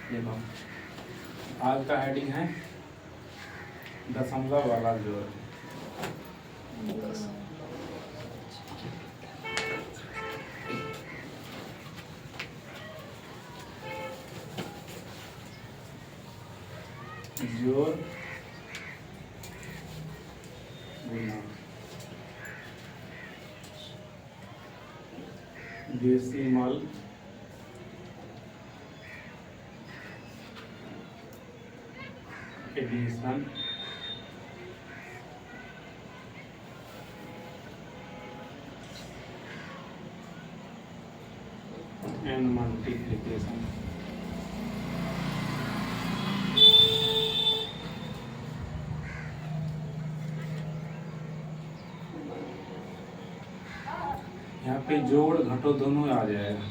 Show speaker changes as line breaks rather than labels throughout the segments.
देखो आज का हेडिंग है दशमलव वाला जोड़। जोड़ गुना डेसिमल एडिशन एंड मल्टीप्लिकेशन। यहाँ पे जोड़ घटो दोनों आ जाएगा।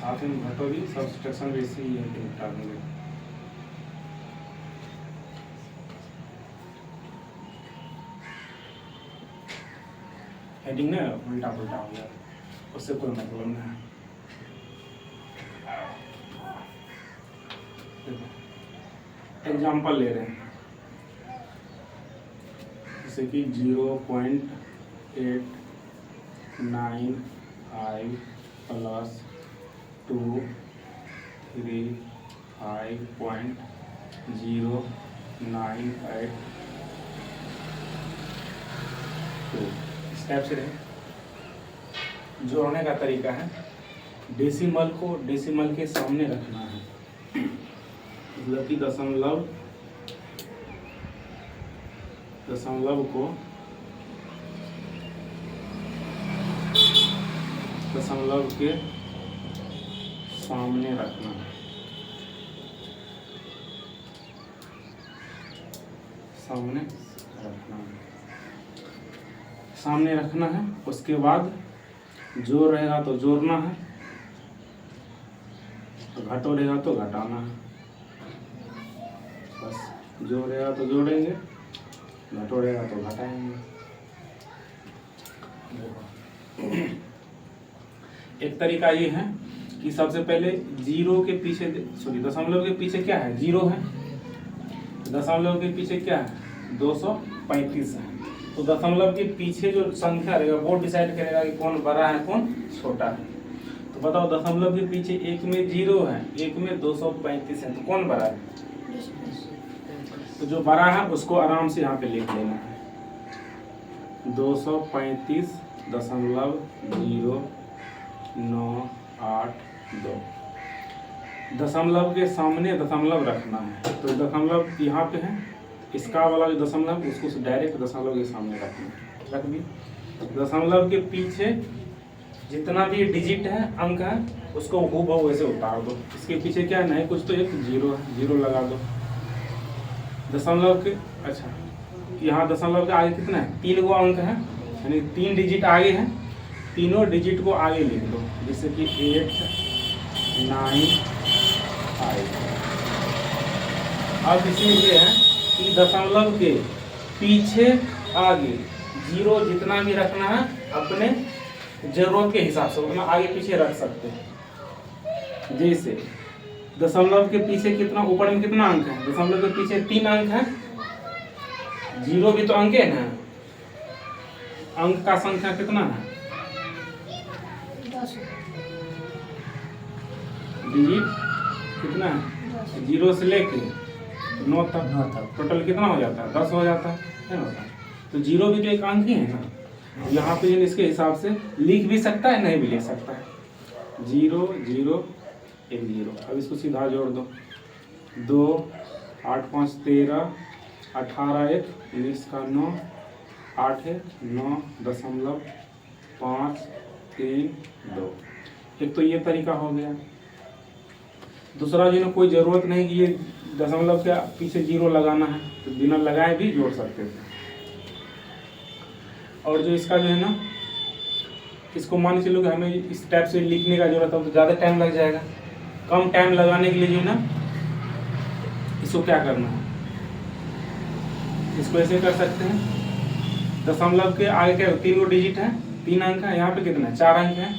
साथ में घटो भी सब्सट्रैक्शन वैसे ही निपटा देंगे। हेडिंग ना उल्टा पुल्टा हो गया, उससे कोई मतलब नहीं। एग्जाम्पल ले रहे हैं जैसे कि 0.895 प्लस 235.098 इस टाइप से रहे। जोड़ने का तरीका है डेसिमल को डेसिमल के सामने रखना है, मतलब कि दशमलव को दशमलव के सामने रखना है, सामने रखना है। उसके बाद जोड़ रहेगा तो जोड़ना है, घटो रहेगा तो घटाना है। बस जोड़ रहेगा तो जोड़ेंगे, घटो रहेगा तो घटाएंगे। एक तरीका ये है कि सबसे पहले जीरो के पीछे दशमलव के पीछे क्या है, जीरो है। दशमलव के पीछे क्या है, 235 है। तो दशमलव के पीछे जो संख्या रहेगा वो डिसाइड करेगा कि कौन बड़ा है कौन छोटा है। तो बताओ दशमलव के पीछे एक में 0 है, एक में 235 है, तो कौन बड़ा है? तो जो बड़ा है उसको आराम से यहाँ पे लिख लेना है, 235.00982। दशमलव के सामने दशमलव रखना है। तो दशमलव यहाँ पे है, इसका वाला जो दशमलव उसको डायरेक्ट दशमलव के सामने रखना है। रख दी। दशमलव के पीछे जितना भी डिजिट है, अंक है, उसको हूबहू वैसे उतार दो। इसके पीछे क्या नहीं कुछ तो एक जीरो है, जीरो लगा दो। दशमलव के अच्छा यहाँ दशमलव के आगे कितना है, 3 गो अंक है, यानी 3 डिजिट आगे है। तीनों डिजिट को आगे लिख दो, जैसे कि 8 9 5। अब इसमें ये है कि दशमलव के पीछे आगे जीरो जितना भी रखना है अपने जरूरत के हिसाब से उतना आगे पीछे रख सकते हैं। जैसे दशमलव के पीछे कितना, ऊपर में कितना अंक है, दशमलव के पीछे 3 अंक है, जीरो भी तो अंक है ना। अंक का संख्या कितना है, डिजिट कितना है, 0 से लेके 9 तक टोटल कितना हो जाता है, 10 हो जाता है ना। तो जीरो भी तो एक अंक ही है ना। यहाँ पे इसके हिसाब से लिख भी सकता है, नहीं भी लिख सकता है। 0 0 1 0। अब इसको सीधा जोड़ दो, 2 8 5 13 18 1 19 का 9 8 है 9.532। एक तो ये तरीका हो गया। दूसरा जो ना कोई ज़रूरत नहीं कि ये दशमलव के पीछे जीरो लगाना है, तो बिना लगाए भी जोड़ सकते थे। और जो इसका जो है ना, इसको मान चलो कि हमें इस टाइप से लिखने का जरूरत है तो ज़्यादा टाइम लग जाएगा। कम टाइम लगाने के लिए जो है ना, इसको क्या करना है, इसको ऐसे कर सकते हैं। दशमलव के आगे क्या 3 गो डिजिट है, 3 अंक है, यहाँ पे कितना है 4 अंक है,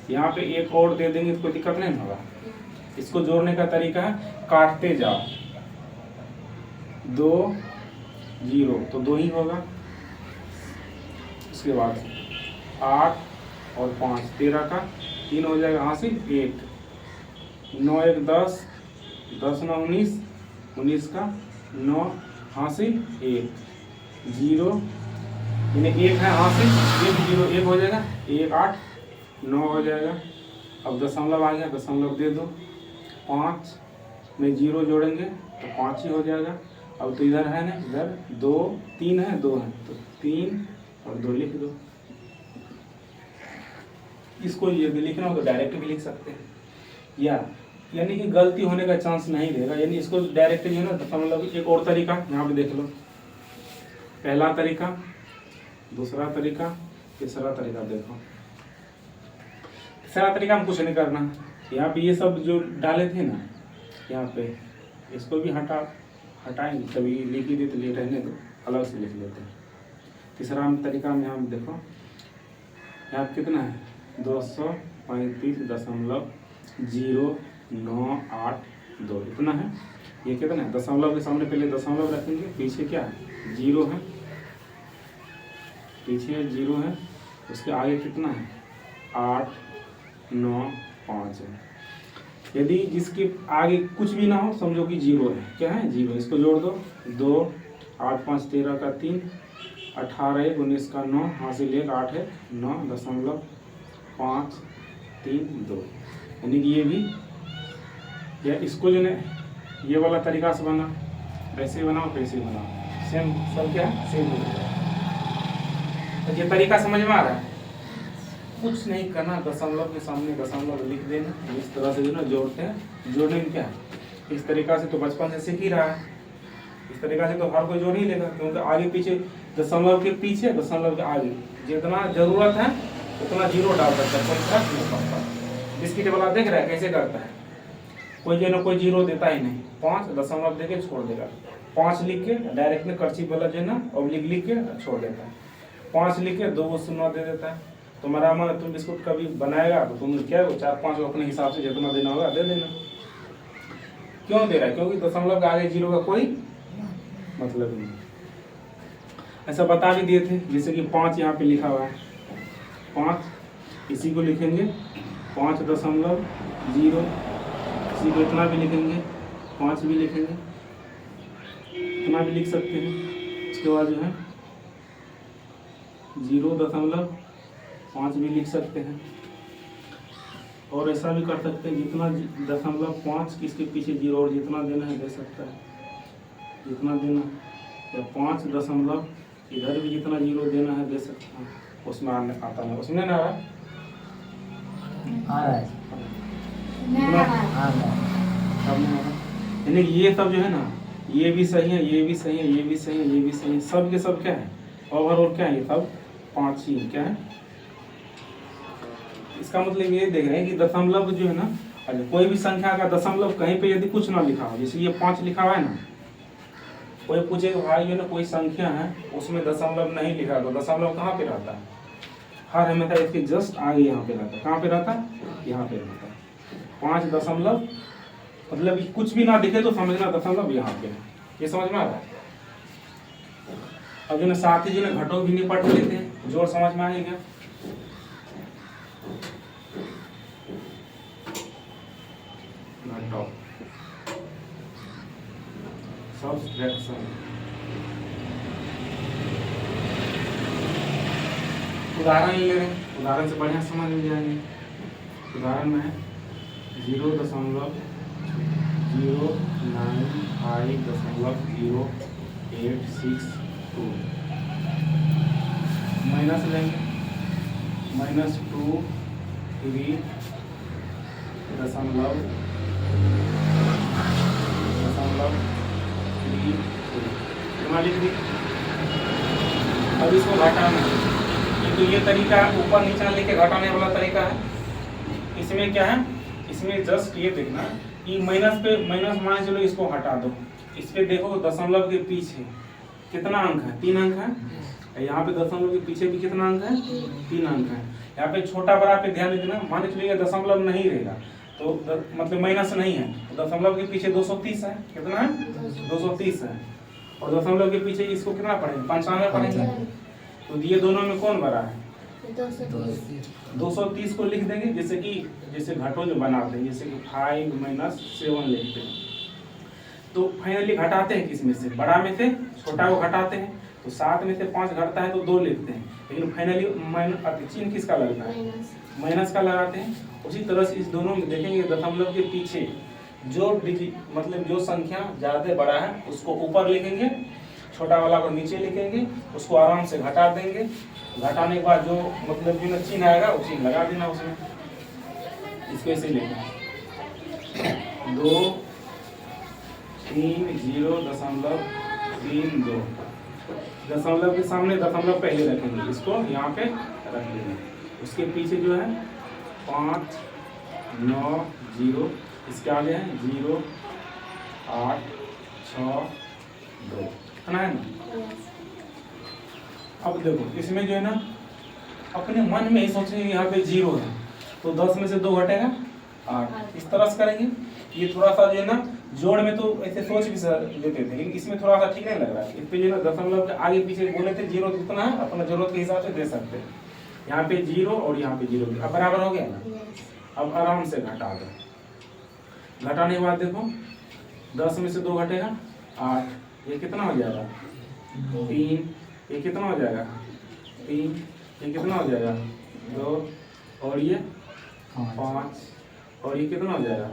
यहाँ पे एक और दे देंगे तो कोई दिक्कत नहीं होगा। इसको जोड़ने का तरीका है काटते जाओ, 2 0 तो 2 ही होगा। उसके बाद 8 और 5 13 का 3 हो जाएगा, हासिल 1, 9 1 10, 10 9 19, 19 का 9 हासिल 1 0, यानी 1 है हासिल 1 0 1 हो जाएगा, 1 8 9 हो जाएगा। अब दशमलव आ गया, दशमलव दे दो, 5 में 0 जोड़ेंगे तो 5 ही हो जाएगा। अब तो इधर है ना, इधर 2 3 है 2 है तो 3 और 2 लिख दो। इसको ये भी लिखना हो तो डायरेक्ट भी लिख सकते हैं, या यानी कि गलती होने का चांस नहीं रहेगा, यानी इसको डायरेक्ट जो है ना दशमलव। एक और तरीका यहाँ पे देख लो, पहला तरीका, दूसरा तरीका, तीसरा तरीका। देखो तीसरा तरीका हम कुछ नहीं करना, यहाँ पे ये सब जो डाले थे ना यहाँ पे, इसको भी हटाएंगे, कभी लिख ही देते लिए रहने दो, अलग से लिख लेते हैं। तीसरा तरीका में यहाँ देखो, यहाँ पे कितना है 235.098 इतना है। ये कितना है, दशमलव के सामने पहले दशमलव रखेंगे, पीछे क्या है 0 है, पीछे 0 है, उसके आगे कितना है 8 9 5 है। यदि जिसके आगे कुछ भी ना हो समझो कि 0 है, क्या है 0, इसको जोड़ दो, 2 8 5 13 का 3, 18 1 19 का 9 हासिल 1 8 है 9.532, यानी कि ये भी, या इसको जो है ये वाला तरीका से बना, वैसे बनाओ वैसे बनाओ, सेम सब क्या है सेम हो जाएगा। तो ये तरीका समझ में आ रहा है, कुछ नहीं करना, दशमलव के सामने दशमलव लिख देना, इस तरह से जो ना जोड़ते हैं। जोड़ने में क्या है, इस तरीका से तो बचपन से सीख ही रहा है, इस तरीका से तो हर कोई जोड़ ही लेगा, क्योंकि आगे पीछे दशमलव के पीछे दशमलव के आगे जितना जरूरत है उतना 0 डाल सकता है, कोई फर्क नहीं पड़ता। बिस्किट वाला देख रहा है कैसे करता है, कोई जो ना कोई 0 देता ही नहीं, 5 दशमलव दे के छोड़ देगा, 5 लिख के डायरेक्ट में कर्ची वाला जो है ना ऑब्लिक लिख के छोड़ देता है, 5 लिख के 2 शून्य दे देता है। तुम्हारा मन तुम बिस्कुट कभी बनाएगा तो तुम क्या 4 5 अपने हिसाब से जितना देना होगा दे देना। क्यों दे रहा है, क्योंकि दशमलव के आगे 0 का कोई मतलब नहीं। ऐसा बता भी दिए थे, जैसे कि 5 यहाँ पे लिखा हुआ है, 5 इसी को लिखेंगे 5.0, इसी को इतना भी लिखेंगे, 5 भी लिखेंगे, इतना भी लिख सकते हैं। उसके बाद जो है 0.5 भी लिख सकते हैं, और ऐसा भी कर सकते हैं जितना 0.5 इसके पीछे 0 और जितना देना है दे सकता है, जितना देना, या 5 दशमलव इधर भी जितना 0 देना है दे सकता है। उसमें आता है, उसमें ना आ रहा है, यानी ये सब जो है ना, ये भी सही है, ये भी सही है, ये भी सही है, ये भी सही है, सब के सब क्या है ओवरऑल क्या है, ये सब 5 ही क्या है। इसका मतलब ये देख रहे हैं कि दशमलव जो है ना, अच्छा कोई भी संख्या का दशमलव कहीं पे यदि कुछ ना लिखा हो, जैसे ये 5 लिखा हुआ है ना, कोई पूछेगा भाई ये ना कोई संख्या है उसमें दशमलव नहीं लिखा, तो दशमलव कहाँ पे रहता है, हर हमेशा इसके जस्ट आगे यहाँ पे रहता है। कहाँ पे रहता है, यहाँ पे रहता है। 5 दशमलव मतलब कुछ भी ना दिखे तो समझना दशमलव यहाँ पे है, ये समझ में आ रहा है। अब जो ना साथ ही जो ना घटों भी निपट लेते हैं, जोड़ समझ में आएगा। घटों सब्ट्रैक्शन, उदाहरण ले रहे हैं, उदाहरण से बढ़िया समझ में जाएंगे। उदाहरण में है 0.095.0862 माइनस लेंगे, -2 3 दशमलव 3 लिख दी। अब इसको घटाना है, तो ये तरीका ऊपर नीचा लेके घटाने वाला तरीका है। इसमें क्या है, इसमें जस्ट ये देखना कि माइनस पे माइनस मान चलो इसको हटा दो, इस पे देखो दशमलव के पीछे कितना अंक है, 3 अंक है, यहाँ पे दशमलव के पीछे भी कितना अंक है? 3 अंक है। यहाँ पे छोटा बड़ा पे ध्यान देना, मान के चलिए दशमलव नहीं रहेगा तो मतलब माइनस नहीं है तो दशमलव के पीछे 230 है। कितना है? 230 है। और दशमलव के पीछे इसको कितना पढ़ेंगे? 95 पढ़ेंगे। तो ये दोनों में कौन बड़ा है? 230 को लिख देंगे, जैसे घटो जो बनाते हैं, जैसे कि 5 - 7 लिखते हैं। तो फाइनली घटाते हैं किस में से? बड़ा में से छोटा को घटाते हैं। तो 7 में से 5 घटता है तो 2 लिखते हैं, लेकिन फाइनली चिन्ह किसका लगता है? माइनस का लगाते हैं। उसी तरह से इस दोनों में देखेंगे दशमलव के पीछे जो मतलब जो संख्या ज़्यादा बड़ा है उसको ऊपर लिखेंगे, छोटा वाला को नीचे लिखेंगे, उसको आराम से घटा देंगे। घटाने के बाद जो मतलब जो चिन्ह आएगा वो चिन्ह लगा देना उसमें। इसको ऐसे लिखें 2 3 0.32। दशमलव के सामने दशमलव पहले रखेंगे, इसको यहाँ पे रख देंगे। उसके पीछे जो है 5 9 0, इसके आगे है 0 8 6 2, है ना? अब देखो इसमें जो है ना अपने मन में ही सोचेंगे यहाँ पे 0 है तो 10 में से 2 घटेगा 8। इस तरह से करेंगे। ये थोड़ा सा जो है ना जोड़ में तो ऐसे सोच भी लेते थे, लेकिन इसमें थोड़ा सा ठीक नहीं लग रहा है। इस पे जो है ना दशमलव के आगे पीछे बोले थे 0 कितना है अपना जरूरत के हिसाब से दे सकते हैं। यहाँ पे 0 और यहाँ पे 0, अब बराबर हो गया ना। अब आराम से घटा दो। घटाने के बाद देखो 10 में से 2 घटेगा 8, ये कितना हो जाएगा? 3, ये कितना हो जाएगा? 3, ये कितना हो जाएगा? 2, और ये 5, और ये कितना हो जाएगा?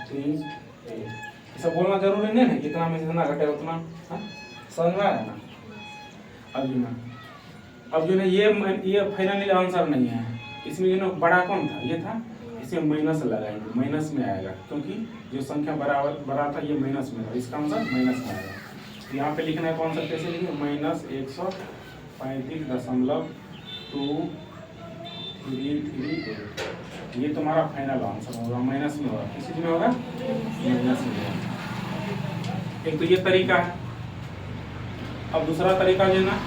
3 1। सब बोलना जरूरी नहीं है, कितना में से जितना घटेगा उतना। समझ में आया ना? अब जो ना ये फाइनली आंसर नहीं है। इसमें जो ना बड़ा कौन था? ये था। इसे माइनस लगाएंगे, माइनस में आएगा क्योंकि जो संख्या बड़ा था ये माइनस में था, इसका आंसर माइनस में आएगा। तो यहाँ पे लिखना है कौन सा? कैसे लिखेंगे? -135.233। ये तुम्हारा फाइनल आंसर होगा, माइनस में होगा। किस चीज में होगा? माइनस में होगा। एक तो ये तरीका है। अब दूसरा तरीका जो है ना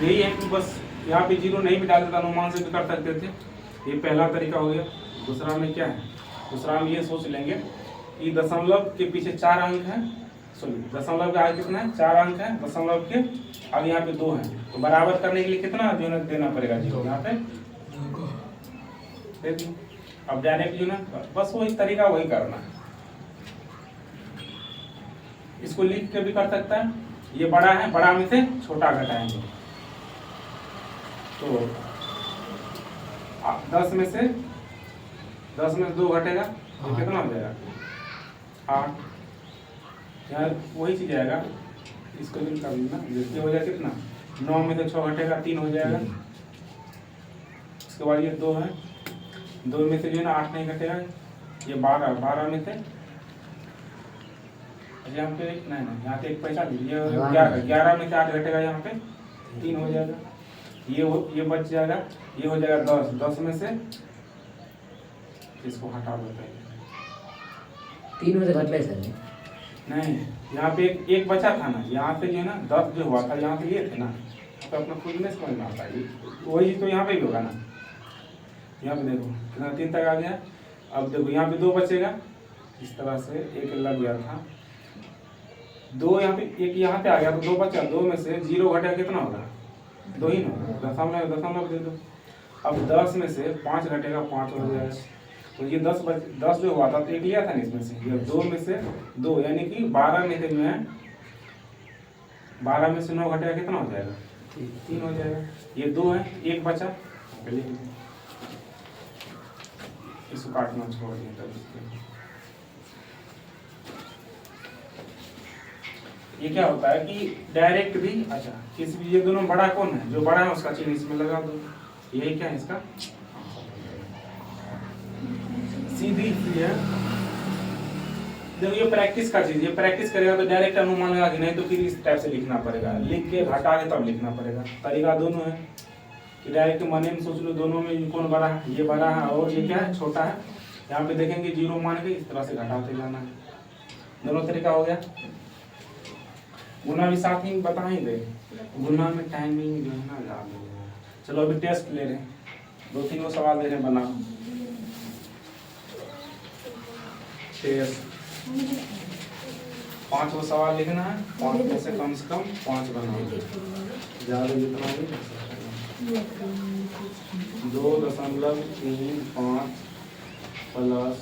यही है कि बस यहाँ पे 0 नहीं भी डाल देता, अनुमान से भी कर सकते थे। ये पहला तरीका हो गया। दूसरा में क्या है? दूसरा में ये सोच लेंगे कि दशमलव के पीछे 4 अंक है, सॉरी दशमलव के आगे कितना है? 4 अंक है, दशमलव के आगे यहाँ पे 2 है, तो बराबर करने के लिए कितना जो है देना पड़ेगा? 0 यहाँ पे। अब डायरेक्ट जो ना बस वही तरीका वही करना है। इसको लिख के भी कर सकता है। ये बड़ा है, बड़ा में से छोटा घटाएंगे तो 10 में से 2 घटेगा तो कितना हो जाएगा? 8। यार वही चीज आएगा, इसको भी कर लेना। जैसे हो जाएगा कितना? 9 में से 6 घटेगा 3 हो जाएगा। इसके बाद ये 2 है, 2 में से जो है ना 8 नहीं घटेगा, ये 12 में से यहाँ पे नहीं यहाँ पे 1 पैसा दीजिए, 11 में से 8 घटेगा, यहाँ पे 3 हो जाएगा। ये बच जाएगा, ये हो जाएगा 10 में से इसको हटा दो पहले।
3 में से घट सर
नहीं, यहाँ पे एक बचा था ना, यहाँ पे जो है ना 10 जो हुआ था यहाँ पे ये थे ना, तो अपना खुद में समझ में आता है वही तो यहाँ पे भी होगा ना। यहाँ पे देखो कितना 3 तक आ गया। अब देखो यहाँ पे 2 बचेगा, इस तरह से 1 लग गया था, 2 यहाँ पे 1 यहाँ पे आ गया तो 2 बचा। 2 में से 0 घटेगा कितना होगा? 2 ही ना, दशमलव दे दो। अब 10 में से 5 घटेगा 5 हो जाएगा। तो ये 10 जो हुआ था तो 1 लिया था ना इसमें से, ये 2 में से 2 यानी कि 12 में से जो है 12 में से 9 घटेगा कितना हो जाएगा? 3 हो जाएगा। ये 2 है, 1 बचा, इसको काटना छोड़ दिया तब ये क्या होता है कि डायरेक्ट भी अच्छा किसी भी, ये दोनों बड़ा कौन है? जो बड़ा है उसका चिन्ह इसमें लगा दो। यही क्या है इसका? सीधी है। देखो ये प्रैक्टिस का चीज, ये प्रैक्टिस करेगा तो डायरेक्ट अनुमान लगा कि नहीं तो फिर इस टाइप से लिखना पड़ेगा, लिख के घटा के तब लिखना पड़ेगा। तरीका दोनों है कि डायरेक्ट मन में सोच लो दोनों में कौन बड़ा है, ये बड़ा है और ये क्या है? छोटा है। यहाँ पे देखेंगे 0 मान के इस तरह से घटाते जाना है। दोनों तरीका हो गया। गुना भी साथ ही बता ही दे, गुना में टाइमिंग जो है ना याद हो गया। चलो अभी टेस्ट ले रहे हैं, 2-3 वो सवाल दे रहे हैं बना। टेस्ट 5 वो सवाल लिखना है, 5 में से कम 5 बनाना, ज़्यादा जितना भी 2.35 प्लस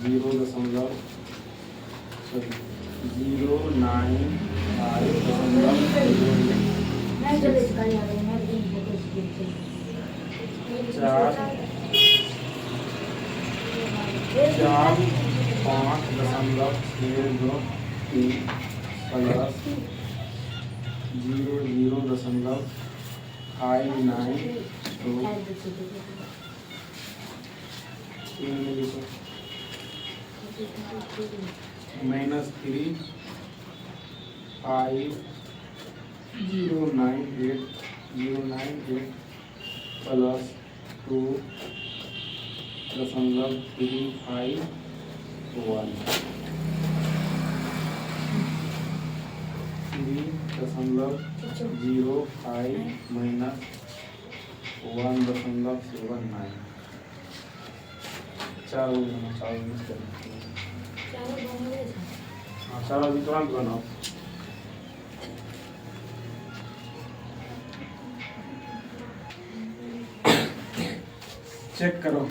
-3.5098 प्लस 2.351 3.05 माइनस 1.79 चार मिस करना। हाँ चार अभी तुरंत बनाओ। चेक करो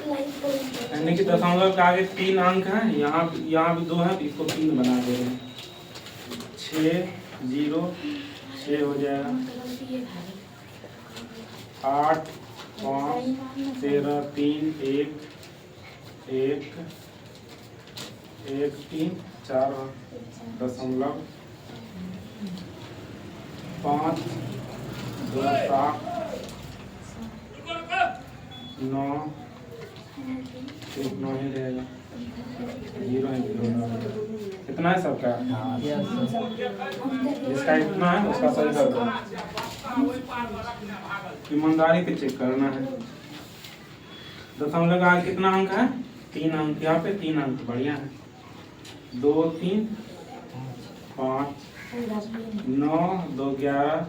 यानी कि दशमलव के आगे 3 अंक हैं, यहाँ भी 2 है, इसको 3 बना दे रहे हैं। 6 0 6 हो जाएगा, 8 5 13 3 1 1 1 3 4 दशमलव 5 2 7 9 1 9 ही रहेगा, 0 है 0 कितना है सबका? जिसका इतना है उसका सही कर दो। ईमानदारी से चेक करना है। दशमलव का आगे कितना अंक है? 3 अंक, यहाँ पे 3 अंक बढ़िया है। 2 3 5 9 2 11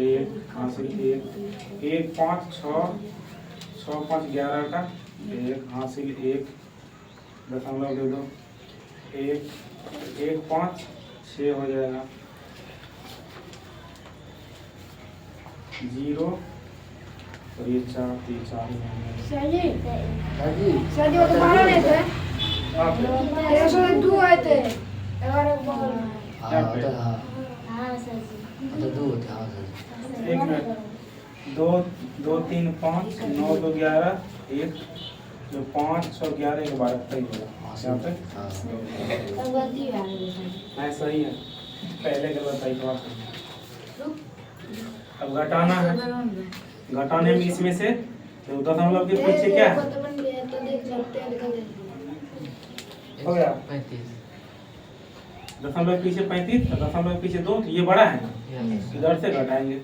1 हासिल 1 5 6 6 5 11 का 1 हासिल 1 दशमलव दे दो 1 1 5 6 हो जाएगा, 0 और ये 4 3 4
सर जी वो तो बाहर नहीं थे, 102 आए थे।
एक मिनट 2 2 3 5 9 2 11 1 जो 5 6 11 के बाद सही होगा यहाँ पे। नहीं सही है, पहले गलत आई तो अब घटाना है। घटाने में इसमें से तो दशमलव के पीछे क्या है? हो गया दशमलव पीछे 35, दशमलव पीछे 2, तो ये बड़ा है ना, इधर से घटाएंगे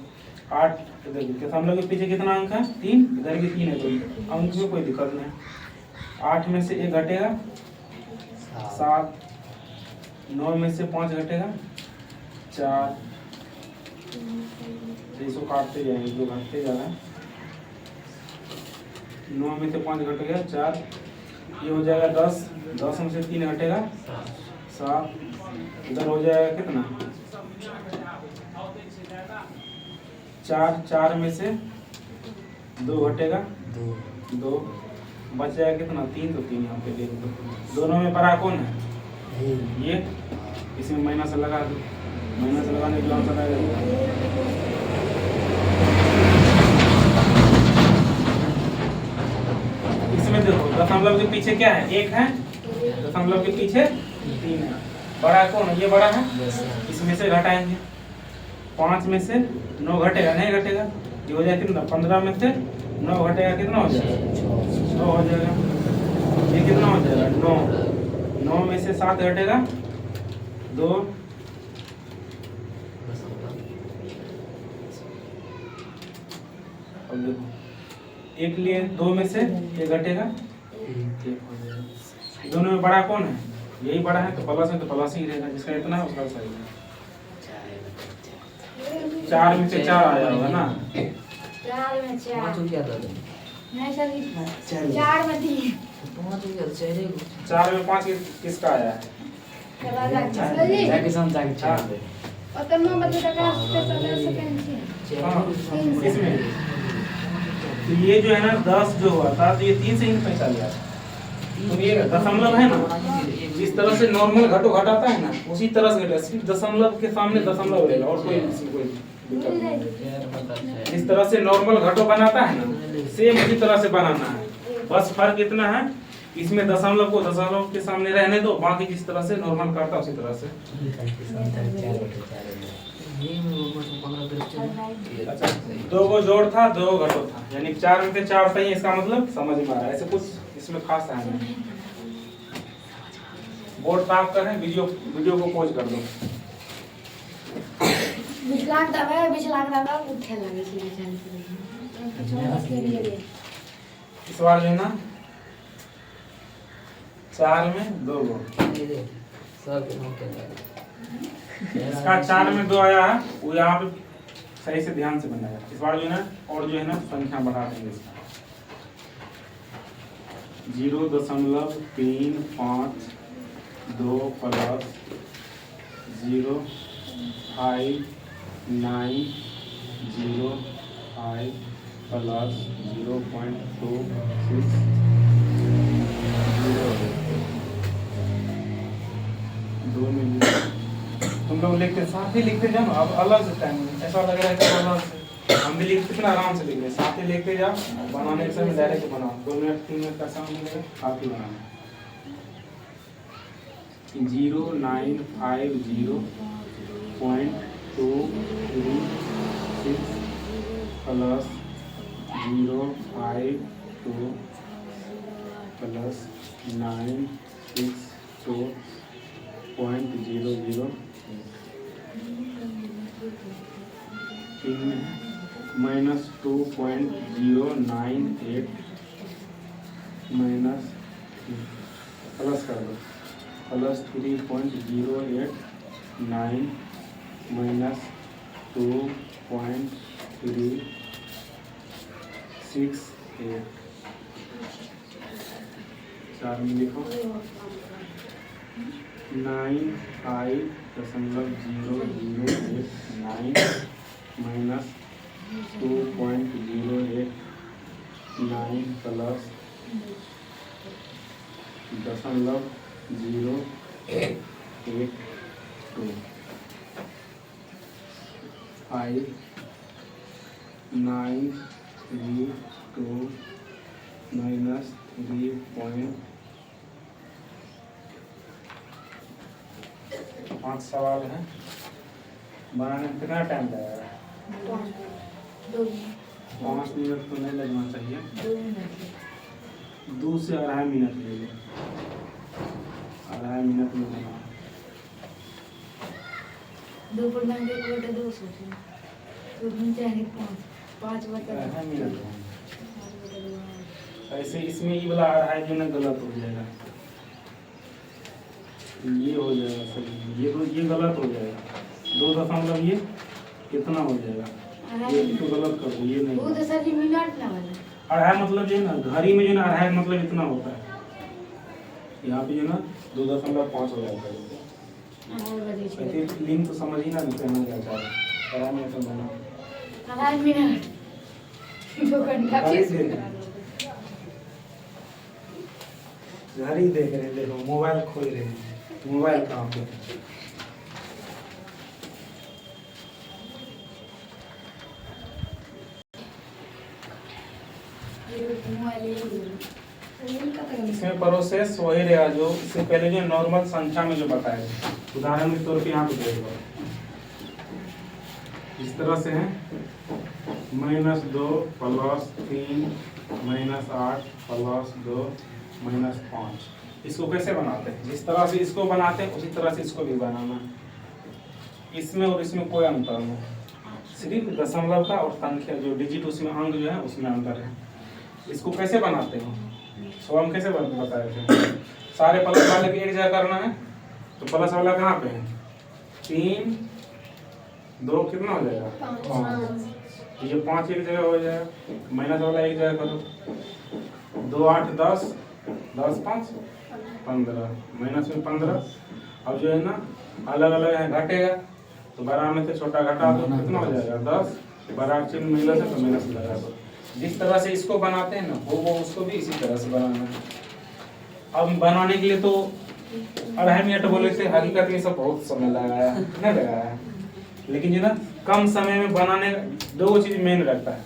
8। दशमलव के पीछे कितना अंक है? 3, इधर भी 3 है, तो अंक में कोई दिक्कत नहीं। 8 में से 1 घटेगा 7, 9 में से 5 घटेगा 4, इसको काटते जाएंगे, जो घटते जा रहा है। 9 में से 5 घट गया 4, ये हो जाएगा 10, 10 में से 3 घटेगा 7, इधर हो जाएगा कितना 4, 4 में से 2 घटेगा 2, बच जाएगा कितना 3, तो 3 यहाँ पे दे दो। दोनों में बड़ा कौन है? ये, इसमें माइनस लगा दो, माइनस लगाने के आंसर आएगा। इसमें देखो दशमलव के पीछे क्या है? 1 है, दशमलव के पीछे 3 है। बड़ा कौन है? ये बड़ा है, इसमें से घटाएंगे। 5 में से 9 घटेगा, नहीं घटेगा, ये हो जाएगा कितना 15 में से 9 घटेगा कितना हो जाएगा 9 हो जाएगा, ये कितना हो जाएगा 9, 9 में से 7 घटेगा 2, अब देखो 1 लिए 2 में से ये घटेगा 1 हो जाएगा। दोनों में बड़ा कौन है? यही बड़ा है, तो प्लस है तो प्लस ही रहेगा, जिसका इतना है उसका सही है। 4 में से 4 आया होगा ना।
4 में 4
पाँच क्या था
नहीं सर जी 4 में 3
पाँच क्या चेहरे
4 में 5 किसका आया है?
सर जी
जाके सम जाके चार दे
और तब मैं बता टका सेकंड से
हाँ, इसमें तो ये जो है ना 10 जो हुआ था तो ये 3 से ही पैसा लिया था। तो ये दशमलव है ना, जिस तरह से नॉर्मल घटो घटाता है ना उसी तरह से घटेगा, सिर्फ दशमलव के सामने दशमलव रहेगा और कोई इसमें कोई दिक्कत नहीं। जिस तरह से नॉर्मल घटो बनाता है ना सेम उसी तरह से बनाना है, बस फर्क इतना है इसमें दशमलव को दशमलव के सामने रहने दो, बाकी जिस तरह से नॉर्मल करता है उसी तरह से। अच्छा 2 को जोड़ था 2 को घटो था, यानी 4 में से 4 सही है, इसका मतलब समझ में आ रहा है, ऐसे कुछ इसमें खास है नहीं। बोर्ड साफ करें, वीडियो को पॉज कर दो।
विकलांग दबा उठे लगे छी
इस बार जो है ना 4 में 2 गो, इसका 4 में 2 आया है वो यहाँ पे सही से ध्यान से बनाया। इस बार जो है ना और जो है ना संख्या बढ़ा देंगे इसका 0.352 प्लस 0.5905 प्लस 0.260 2 मिनट। तुम लोग लिखते साथ ही लिखते जाओ, अब अलग से टाइम ऐसा लग रहा है कि अलग से हम भी लिखते कितना आराम से लिख रहे हैं, साथ ही लिखते जाओ, बनाने के समय डायरेक्ट बनाओ, 2 मिनट 3 मिनट का समय मिलेगा आप ही बनाना। 0.950.236 plus 0.52 plus 962.00 minus 2.098 minus plus कर दो प्लस 3.089 माइनस 2.368 4 में लिखो 95.008 माइनस 2.089 प्लस 0.082 5.92 माइनस 3.5 सवाल है, बनाने में कितना टाइम लगेगा? 5 मिनट तो नहीं लगना चाहिए, 2 से 2.5 मिनट ले लो, 2.5 मिनट में बना।
2 पर मंगे को 200 तो 5 बता
2.5 मिनट ऐसे इसमें ये वाला 2.5 जो ना गलत हो जाएगा, ये हो जाएगा सही, ये गलत हो जाएगा, 2 दशमलव ये कितना हो जाएगा, ये तो गलत कर दो, ये नहीं
वो तो सर जी मिनट ना वाला
2.5 मतलब जो है ना घड़ी में जो ना 2.5 मतलब इतना होता है, यहाँ पे जो ना 2.5 हो जाता है। ऐसे लिंक तो समझ ही ना नहीं कहना क्या चाह रहे हैं, 2.5 मिनट में बना
2.5 मिनट 2 घंटा
घड़ी देख रहे हैं, देखो मोबाइल खोल रहे हैं, मोबाइल कहाँ पे? इसमें प्रोसेस वही रहेगा जो इससे पहले जो नॉर्मल संख्या में जो बताया था। उदाहरण के तौर पे यहाँ पे देखो इस तरह से है -2 प्लस 3 -8 प्लस 2 -5। इसको कैसे बनाते हैं? जिस तरह से इसको बनाते हैं उसी तरह से इसको भी बनाना है। इसमें और इसमें कोई अंतर नहीं, सिर्फ दशमलव का और संख्या जो डिजिट उसमें अंक जो है उसमें अंतर है। इसको कैसे बनाते हैं? सो हम कैसे बताए थे, सारे प्लस वाले की एक जगह करना है, तो प्लस वाला कहाँ पे है? 3 2 कितना हो जाएगा? 5। ये 5 एक जगह हो जाएगा, माइनस वाला एक जगह करो। 2 8 10, 10 5 15, माइनस में 15। अब जो है ना अलग अलग है, घटेगा तो बड़ा में से छोटा घटा दो, कितना हो जाएगा? 10। बड़ा चिन्ह माइनस है तो माइनस लगा दो। जिस तरह से इसको बनाते हैं ना वो उसको भी इसी तरह से बनाना है। अब बनाने के लिए तो 2.5 मिनट बोले थे, हकीकत में सब बहुत समय लगाया नहीं लगाया, लेकिन जो ना कम समय में बनाने 2 चीज मेन रहता है,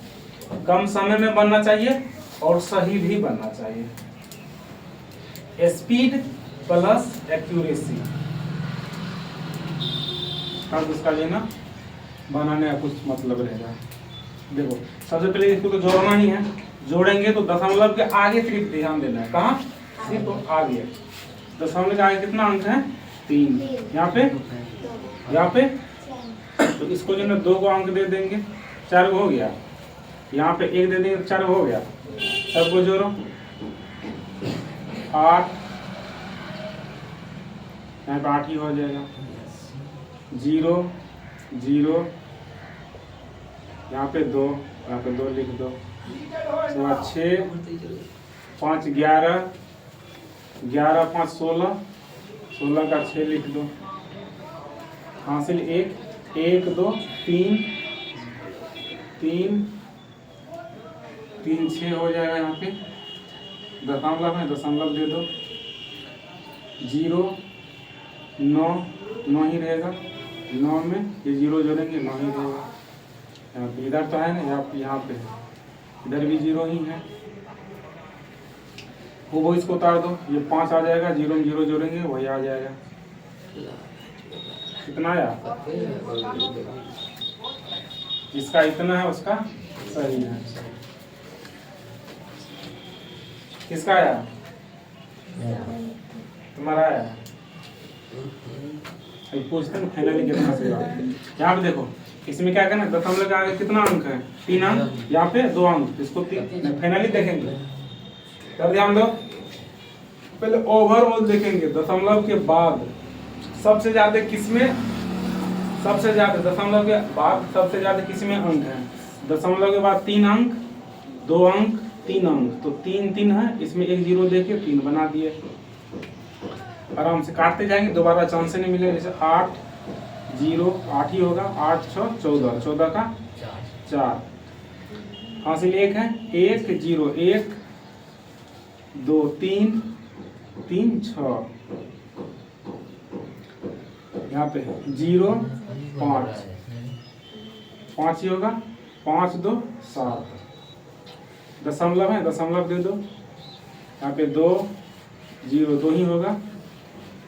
कम समय में बनना चाहिए और सही भी बनना चाहिए। स्पीड प्लस एक्यूरेसी, तब उसका जो ना बनाने का कुछ मतलब रहेगा। देखो सबसे पहले इसको तो जोड़ना ही है, जोड़ेंगे तो दशमलव के आगे सिर्फ ध्यान देना है। कहाँ? सिर्फ तो आगे। दशमलव के आगे कितना अंक है? 3। यहाँ पे तो इसको जो ना 2 को अंक दे देंगे, 4 हो गया। यहाँ पे 1 दे देंगे तो 4 हो गया। सबको जोड़ो, 8, यहाँ पे 8 ही हो जाएगा। 0 0, यहाँ पे 2, यहाँ पे 2 लिख दो। 6 5 11, 11 5 16, 16 का 6 लिख दो। हासिल 1 1 2 3 3 3 6 हो जाएगा। यहाँ पे दशमलव है, दशमलव दे दो। 0 9 9 ही रहेगा, 9 में ये 0 जोड़ेंगे 9 ही रहेगा। यहाँ पे इधर तो है ना, यहाँ पे है, इधर भी 0 ही है। वो इसको उतार दो, ये 5 आ जाएगा, 0 में 0 जोड़ेंगे वही आ जाएगा। कितना आया? जिसका इतना है उसका सही है। किसका आया? तुम्हारा आया? पूछते हैं फाइनली कितना सही बात। यहाँ पे देखो इसमें क्या करना है, दशमलव के आगे कितना अंक है? 3 अंक, यहाँ पे 2 अंक, इसको फाइनली देखेंगे। कर ध्यान दो, पहले ओवरऑल देखेंगे दशमलव के बाद सबसे ज्यादा किसमें, सबसे ज्यादा दशमलव के बाद सबसे ज्यादा किसमें अंक है? दशमलव के बाद 3 अंक, 2 अंक, 3 अंक, तो 3 3 है, इसमें 1 0 देके 3 बना दिए। आराम से काटते जाएंगे, दोबारा चांस नहीं मिलेगा। जैसे 8 0 8 ही होगा, 8 6 14, 14 का 4, हासिल 1 है, 1 0 1 2 3 3 6, यहाँ पे 0 5 5 ही होगा, 5 2 7, दशमलव है, दशमलव दे दो। यहाँ पे 2 0 2 ही होगा,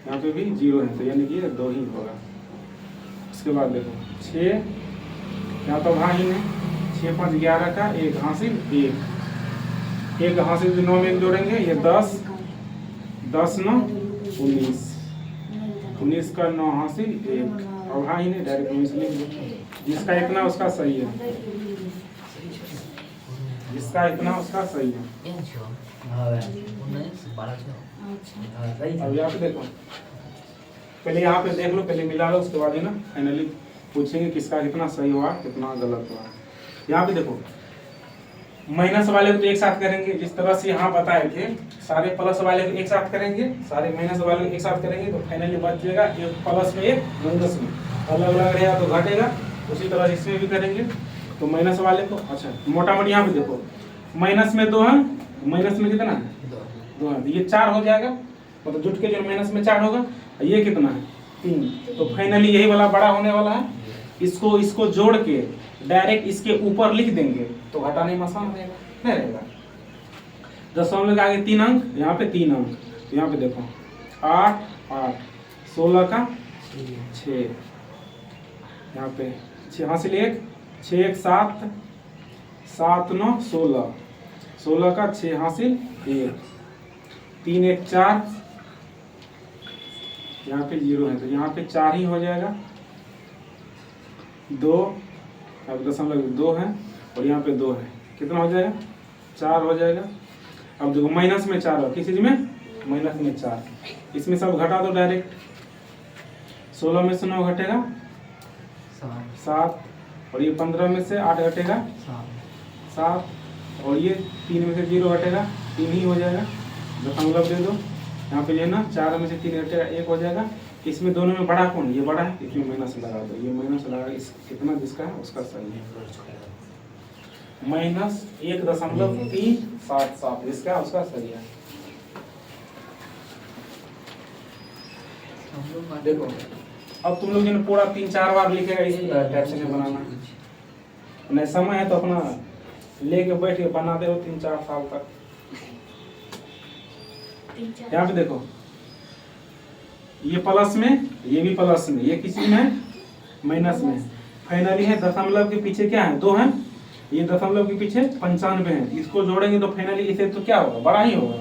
यहाँ पे भी 0 है, तो यानी कि 2 ही होगा। उसके बाद देखो 6, यहाँ तो वहाँ ही है, 6 5 11 का 1 हासिल 1 हासिल 9 में 1 जोड़ेंगे, ये 10 10 9 19, 19 का 9 हासिल 1, और वहाँ ही नहीं डायरेक्ट 19 लिख दो। जिसका इतना उसका सही है, जिसका इतना उसका सही है। अब यहाँ पे देखो, पहले यहाँ पे देख लो, पहले मिला लो, उसके बाद ही ना फाइनली पूछेंगे किसका कितना सही हुआ कितना गलत हुआ। यहाँ पे देखो माइनस वाले को तो एक साथ करेंगे, जिस तरह से यहाँ बताए थे, सारे प्लस वाले को एक साथ करेंगे, सारे माइनस वाले को एक साथ करेंगे, तो फाइनली बच जाएगा एक प्लस में एक माइनस में, अलग अलग रहेगा तो घटेगा। उसी तरह इसमें भी करेंगे, तो माइनस वाले को, अच्छा मोटा मोटी यहाँ पे देखो माइनस में 2 है, माइनस में कितना है? 2 है, ये 4 हो जाएगा, मतलब जुट के जो माइनस में 4 होगा, ये कितना है? 3। तो फाइनली यही वाला बड़ा होने वाला है। इसको जोड़ के डायरेक्ट इसके ऊपर लिख देंगे तो घटाने में आसान रहेगा, नहीं रहेगा। दशमलव के आगे 3 अंक, यहाँ पे 3 अंक, तो यहाँ पे देखो 8 8, 16 का 6, यहाँ पे 6 हासिल 1, 6 1 7, 7 9 16, 16 का 6 हासिल 1, 3 1 4, यहाँ पे 0 है, तो यहाँ पे 4 ही हो जाएगा। 2, अब दशमलव 2 है और यहाँ पे 2 है, कितना हो जाएगा? 4 हो जाएगा। अब देखो माइनस में 4 हो, किस चीज में? माइनस में 4, इसमें सब घटा दो डायरेक्ट। 16 में से 9 घटेगा,
7
7, और ये 15 में से 8 घटेगा 7, और ये 3 में से 0 घटेगा 3 ही हो जाएगा, दशमलव दे दो। यहाँ पे जो है ना 4 में से 3 घटेगा 1 हो जाएगा। इसमें दोनों में बड़ा कौन, ये बड़ा है, इसमें माइनस लगा दो, ये माइनस लगा, इस कितना जिसका है उसका सही है, -1.377 जिसका है उसका सही है। देखो अब तुम लोग जो है पूरा 3-4 बार लिखेगा इस टाइप से बनाना, नहीं समय है तो अपना लेके बैठ के बनाते रहो 3-4 साल तक। यहाँ पे देखो ये प्लस में, ये भी प्लस में, ये किसी में माइनस में, फाइनली है दशमलव के पीछे क्या है 2 है, ये दशमलव के पीछे 95 है, इसको जोड़ेंगे तो फाइनली इसे तो क्या होगा, बड़ा ही होगा।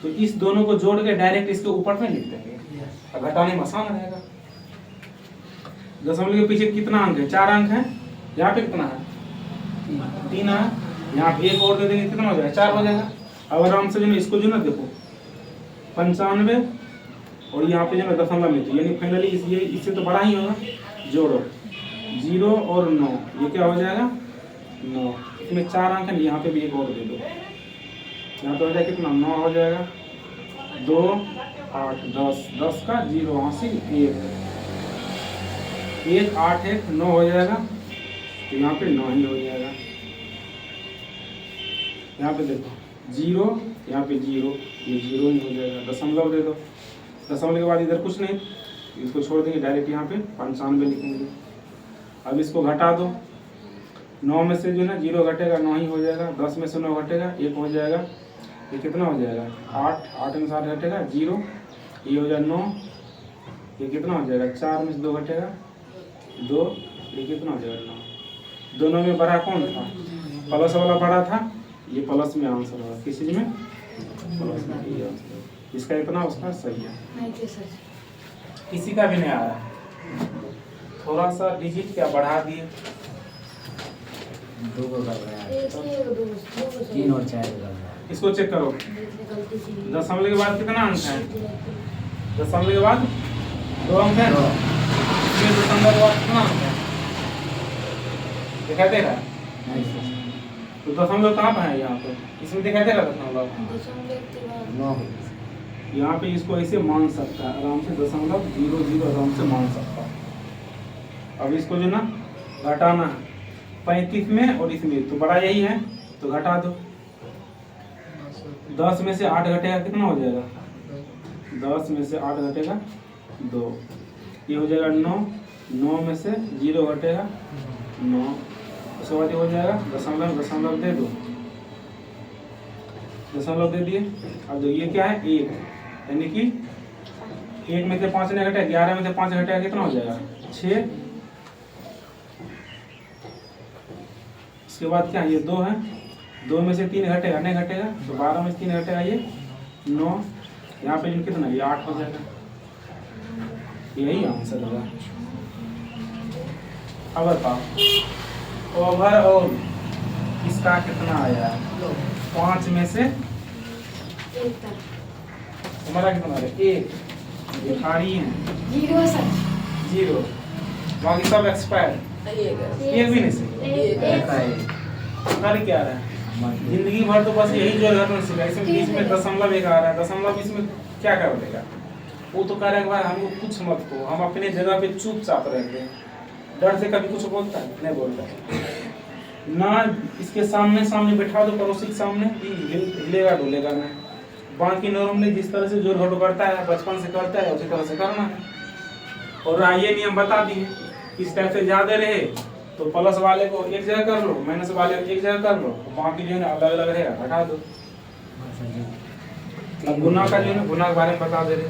तो इस दोनों को जोड़ के डायरेक्ट इसके ऊपर में लिख देंगे, घटाने में आसान रहेगा। दशमलव के पीछे कितना अंक है, 4 अंक है, यहाँ पे कितना है 3 है, यहाँ पे 1 और दे देंगे कितना हो जाएगा 4 हो जाएगा। अब आराम से जो है इसको जो ना देखो 95 और यहाँ पे जो है दशमलव में, तो यानी फाइनली ये इससे तो बड़ा ही होगा, जोड़ो 0 और 9, ये क्या हो जाएगा 9, इसमें 4 अंक है, यहाँ पे भी 1 और दे दो, यहाँ पे हो जाएगा कितना 9 हो जाएगा, 2 8 10, 10 का 0 वहाँ से 1 8 1 9 हो जाएगा, तो यहाँ पे 9 ही हो जाएगा। यहाँ पे देखो 0, यहाँ पे 0, ये 0 ही हो जाएगा, दशमलव दे दो, दशमलव के बाद इधर कुछ नहीं, इसको छोड़ देंगे डायरेक्ट यहाँ पे 95 लिखेंगे। अब इसको घटा दो, 9 में से जो है ना 0 घटेगा 9 ही हो जाएगा, 10 में से 9 घटेगा 1 हो जाएगा, ये कितना हो जाएगा 8, 8 में से 8 घटेगा 0, ये हो जाएगा 9, ये कितना हो जाएगा 4 में से 2 घटेगा 2, ये कितना हो जाएगा 9। दोनों में बड़ा कौन था, प्लस वाला बड़ा था, ये प्लस में आंसर होगा, किस चीज में प्लस में, ये आंसर इसका इतना उसका सही है। किसी का भी नहीं आ रहा, थोड़ा सा डिजिट क्या बढ़ा दिए,
2 को कर रहा है 3 और 4 कर रहा है।
इसको चेक करो, दशमलव के बाद कितना अंक है, दशमलव के बाद 2 अंक है, इसमें दशमलव के बाद कितना अंक है दिखाई दे रहा है, तो दशमलव कहाँ पर है, यहाँ पे इसमें दिखाई दे रहा है दशमलव,
9
यहाँ पे इसको ऐसे मान सकता है आराम से, 0.00 आराम से मान सकता है। अब इसको जो ना घटाना है 35 में और इसमें, तो बड़ा यही है तो घटा दो, 10 में से 8 घटेगा कितना हो जाएगा, 10 में से 8 घटेगा 2, ये हो जाएगा 9, 9 में से 0 घटेगा 9, उसके बाद ये हो जाएगा दशमलव, दशमलव दे दो, दशमलव दे दिए। अब ये क्या है 1, यानी कि 1 में से 5 नहीं घटेगा, 11 में से 5 घटेगा कितना हो जाएगा 6, उसके बाद क्या है ये 2 है, 2 में से 3 घटेगा नहीं घटेगा, तो 12 में से 3 घटेगा ये 9, यहाँ पे जो कितना ये 8 हो जाएगा, यही आंसर होगा। अब बताओ ओवरऑल इसका कितना आया, 5 में से हमारा कितना आ रहा है 1, भिखारी है 0, बाकी सब एक्सपायर, एक भी नहीं सही, पता नहीं क्या आ रहा है, जिंदगी भर तो बस यही जो घर में सीखा, इसमें बीच में दशमलव 1 आ रहा है, दशमलव इसमें क्या कर देगा, वो तो कह रहा है कि भाई हमको कुछ मत को, हम अपने जगह पे चुपचाप रहते हैं, डर से कभी कुछ बोलता है नहीं बोलता ना, इसके सामने सामने बैठा दो पड़ोसी के सामने, हिलेगा डोलेगा नहीं, बाकी नॉर्मली जिस तरह से जोर घटो करता है बचपन से करता है उसी तरह से करना है। और ये नियम बता दिए, इस टाइप से ज्यादा रहे तो प्लस वाले को एक जगह कर लो, माइनस वाले को एक जगह कर लो, बाकी जो है ना अलग अलग रहेगा हटा दो। अब गुना का जो है ना गुना के बारे में बता दे रहे,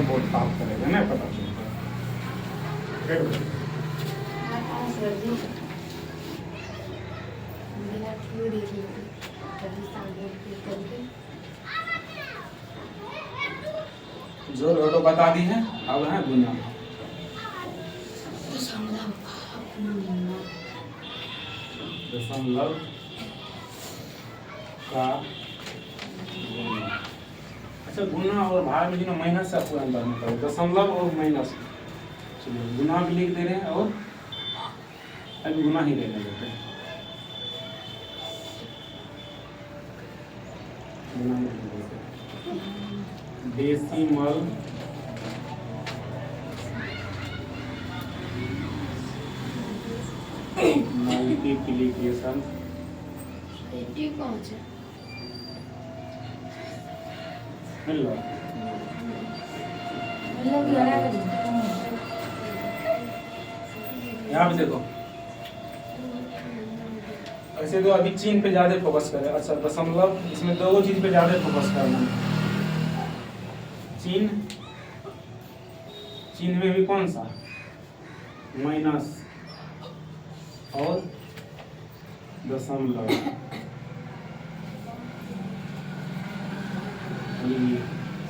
बहुत काम करेगा ना पता चलता जोर घटो बता दी है, अब है गुना, दशमलव का गुना। अच्छा अच्छा गुना और भाग में जो ना माइनस से आपको अंदर निकल दशमलव और माइनस। चलिए गुना भी लिख दे रहे हैं और अभी गुना ही रहने देते हैं। गुना ही रहने देते हैं। डेसिमल मल्टीप्लिकेशन
85 है।
हेलो
मतलब कि हरा कर दो।
यहाँ पे देखो ऐसे तो अभी चीन पे ज्यादा फोकस करें। अच्छा दशमलव इसमें दो चीज पे ज्यादा फोकस करना है। चीन में भी कौन सा माइनस और दशमलव,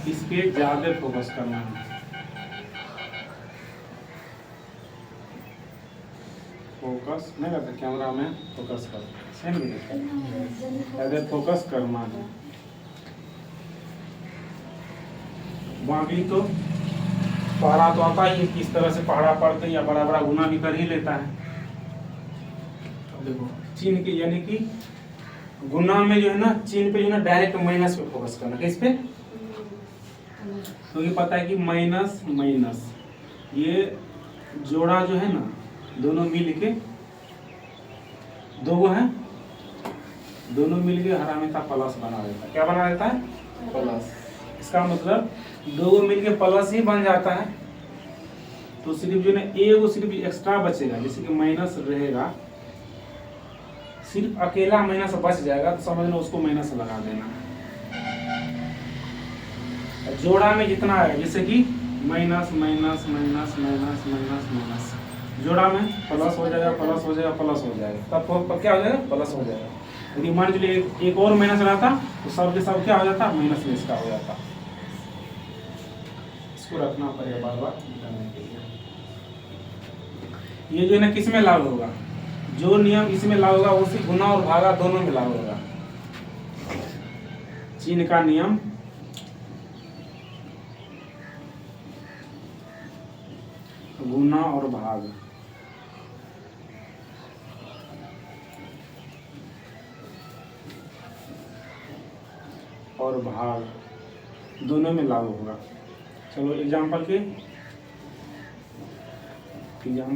इस पे ज्यादा फोकस करना है। फोकस नहीं करते कैमरा में फोकस कर ज्यादा फोकस करना है। वहाँ भी तो पहाड़ा तो आता ही है, किस तरह से पहाड़ा पढ़ते या बड़ा बड़ा गुना भी कर ही लेता है। अब देखो चीन के यानी कि गुना में जो है ना चीन पे जो है ना डायरेक्ट माइनस पे फोकस करना। किस पे? तो ये पता है कि माइनस माइनस ये जोड़ा जो है ना दोनों मिल के दो है, दोनों मिल के हराने का प्लस बना देता है। क्या बना देता है? प्लस। इसका मतलब दो मिल के प्लस ही बन जाता है। तो सिर्फ जो है ना सिर्फ एक्स्ट्रा बचेगा, जैसे कि माइनस रहेगा, सिर्फ अकेला माइनस बच जाएगा तो समझ लो उसको माइनस लगा देना। जोड़ा में जितना आएगा जैसे कि minus minus minus minus minus minus, जोड़ा में प्लस हो जाएगा प्लस हो जाएगा प्लस हो जाएगा, तब क्या हो जाएगा? प्लस हो जाएगा। यदि मान लीजिए एक और माइनस रहता तो सब के सब क्या हो जाता? माइनस में इसका हो जाता। इसको रखना पड़ेगा बार बार निकालने के लिए। ये जो है ना किस में लागू होगा? जो नियम इसमें लागू होगा उसी गुना और भागा दोनों में लागू होगा। चीन का नियम गुना और भाग और भाग दोनों में लागू होगा। चलो एग्जाम्पल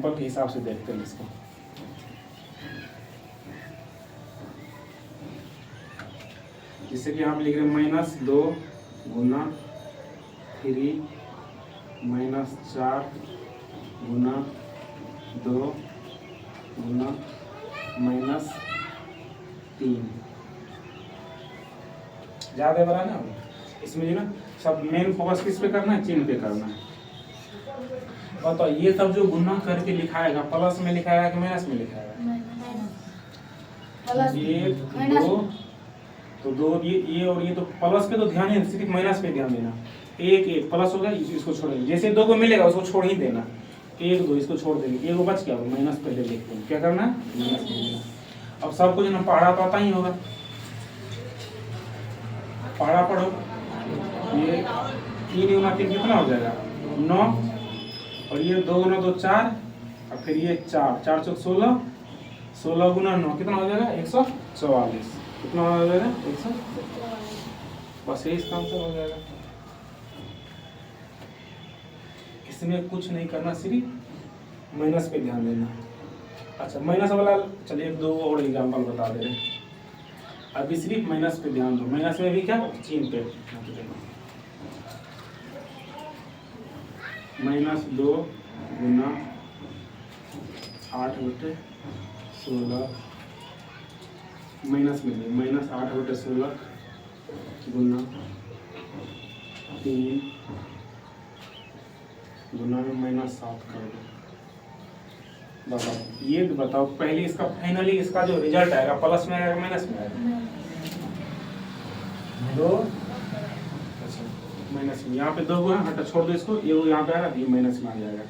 के हिसाब से देखते हैं इसको। जैसे कि यहाँ पे लिख रहे हैं -2 गुना 3 -4 गुना 2 गुना -3। ज्यादा बड़ा ना इसमें जो ना सब मेन फोकस किस पे करना है? चिन्ह पे करना है। बताओ ये सब जो गुना करके लिखाएगा प्लस में लिखाएगा कि माइनस में लिखाएगा? ये दो तो दो ये और ये तो प्लस पे तो ध्यान ही, सिर्फ माइनस पे ध्यान देना। एक प्लस होगा इसको छोड़ेंगे, जैसे दो को मिलेगा उसको छोड़ ही देना। 1 2 इसको छोड़ देंगे, एक बच गया माइनस पहले लिखते हैं। क्या करना है? माइनस लेना। अब सबको जो ना पहाड़ा तो आता ही होगा, पहाड़ा पढ़ो। ये 3 गुना 3 कितना हो जाएगा? 9 और ये 2 गुना 2 4 और फिर ये 4 4 चौक 16 16 गुना 9 कितना हो जाएगा? 144। कितना हो जाएगा? 100। बस यही इसका आंसर हो जाएगा। इसमें कुछ नहीं करना, सिर्फ माइनस पे ध्यान देना। अच्छा माइनस वाला चलिए 2 और एग्जांपल बता दे रहे हैं। अभी सिर्फ माइनस पे ध्यान दो। माइनस में भी क्या? चिन्ह पे -2 गुना 8/16 माइनस में -8/16 गुना 3 गुना में -7 कर दो। बताओ ये बताओ पहले इसका फाइनली इसका जो रिजल्ट आएगा प्लस में आएगा माइनस में आएगा? 2 अच्छा माइनस में, यहाँ पे 2 है हटा छोड़ दो इसको, ये यहाँ पे आएगा ये माइनस में आ जाएगा।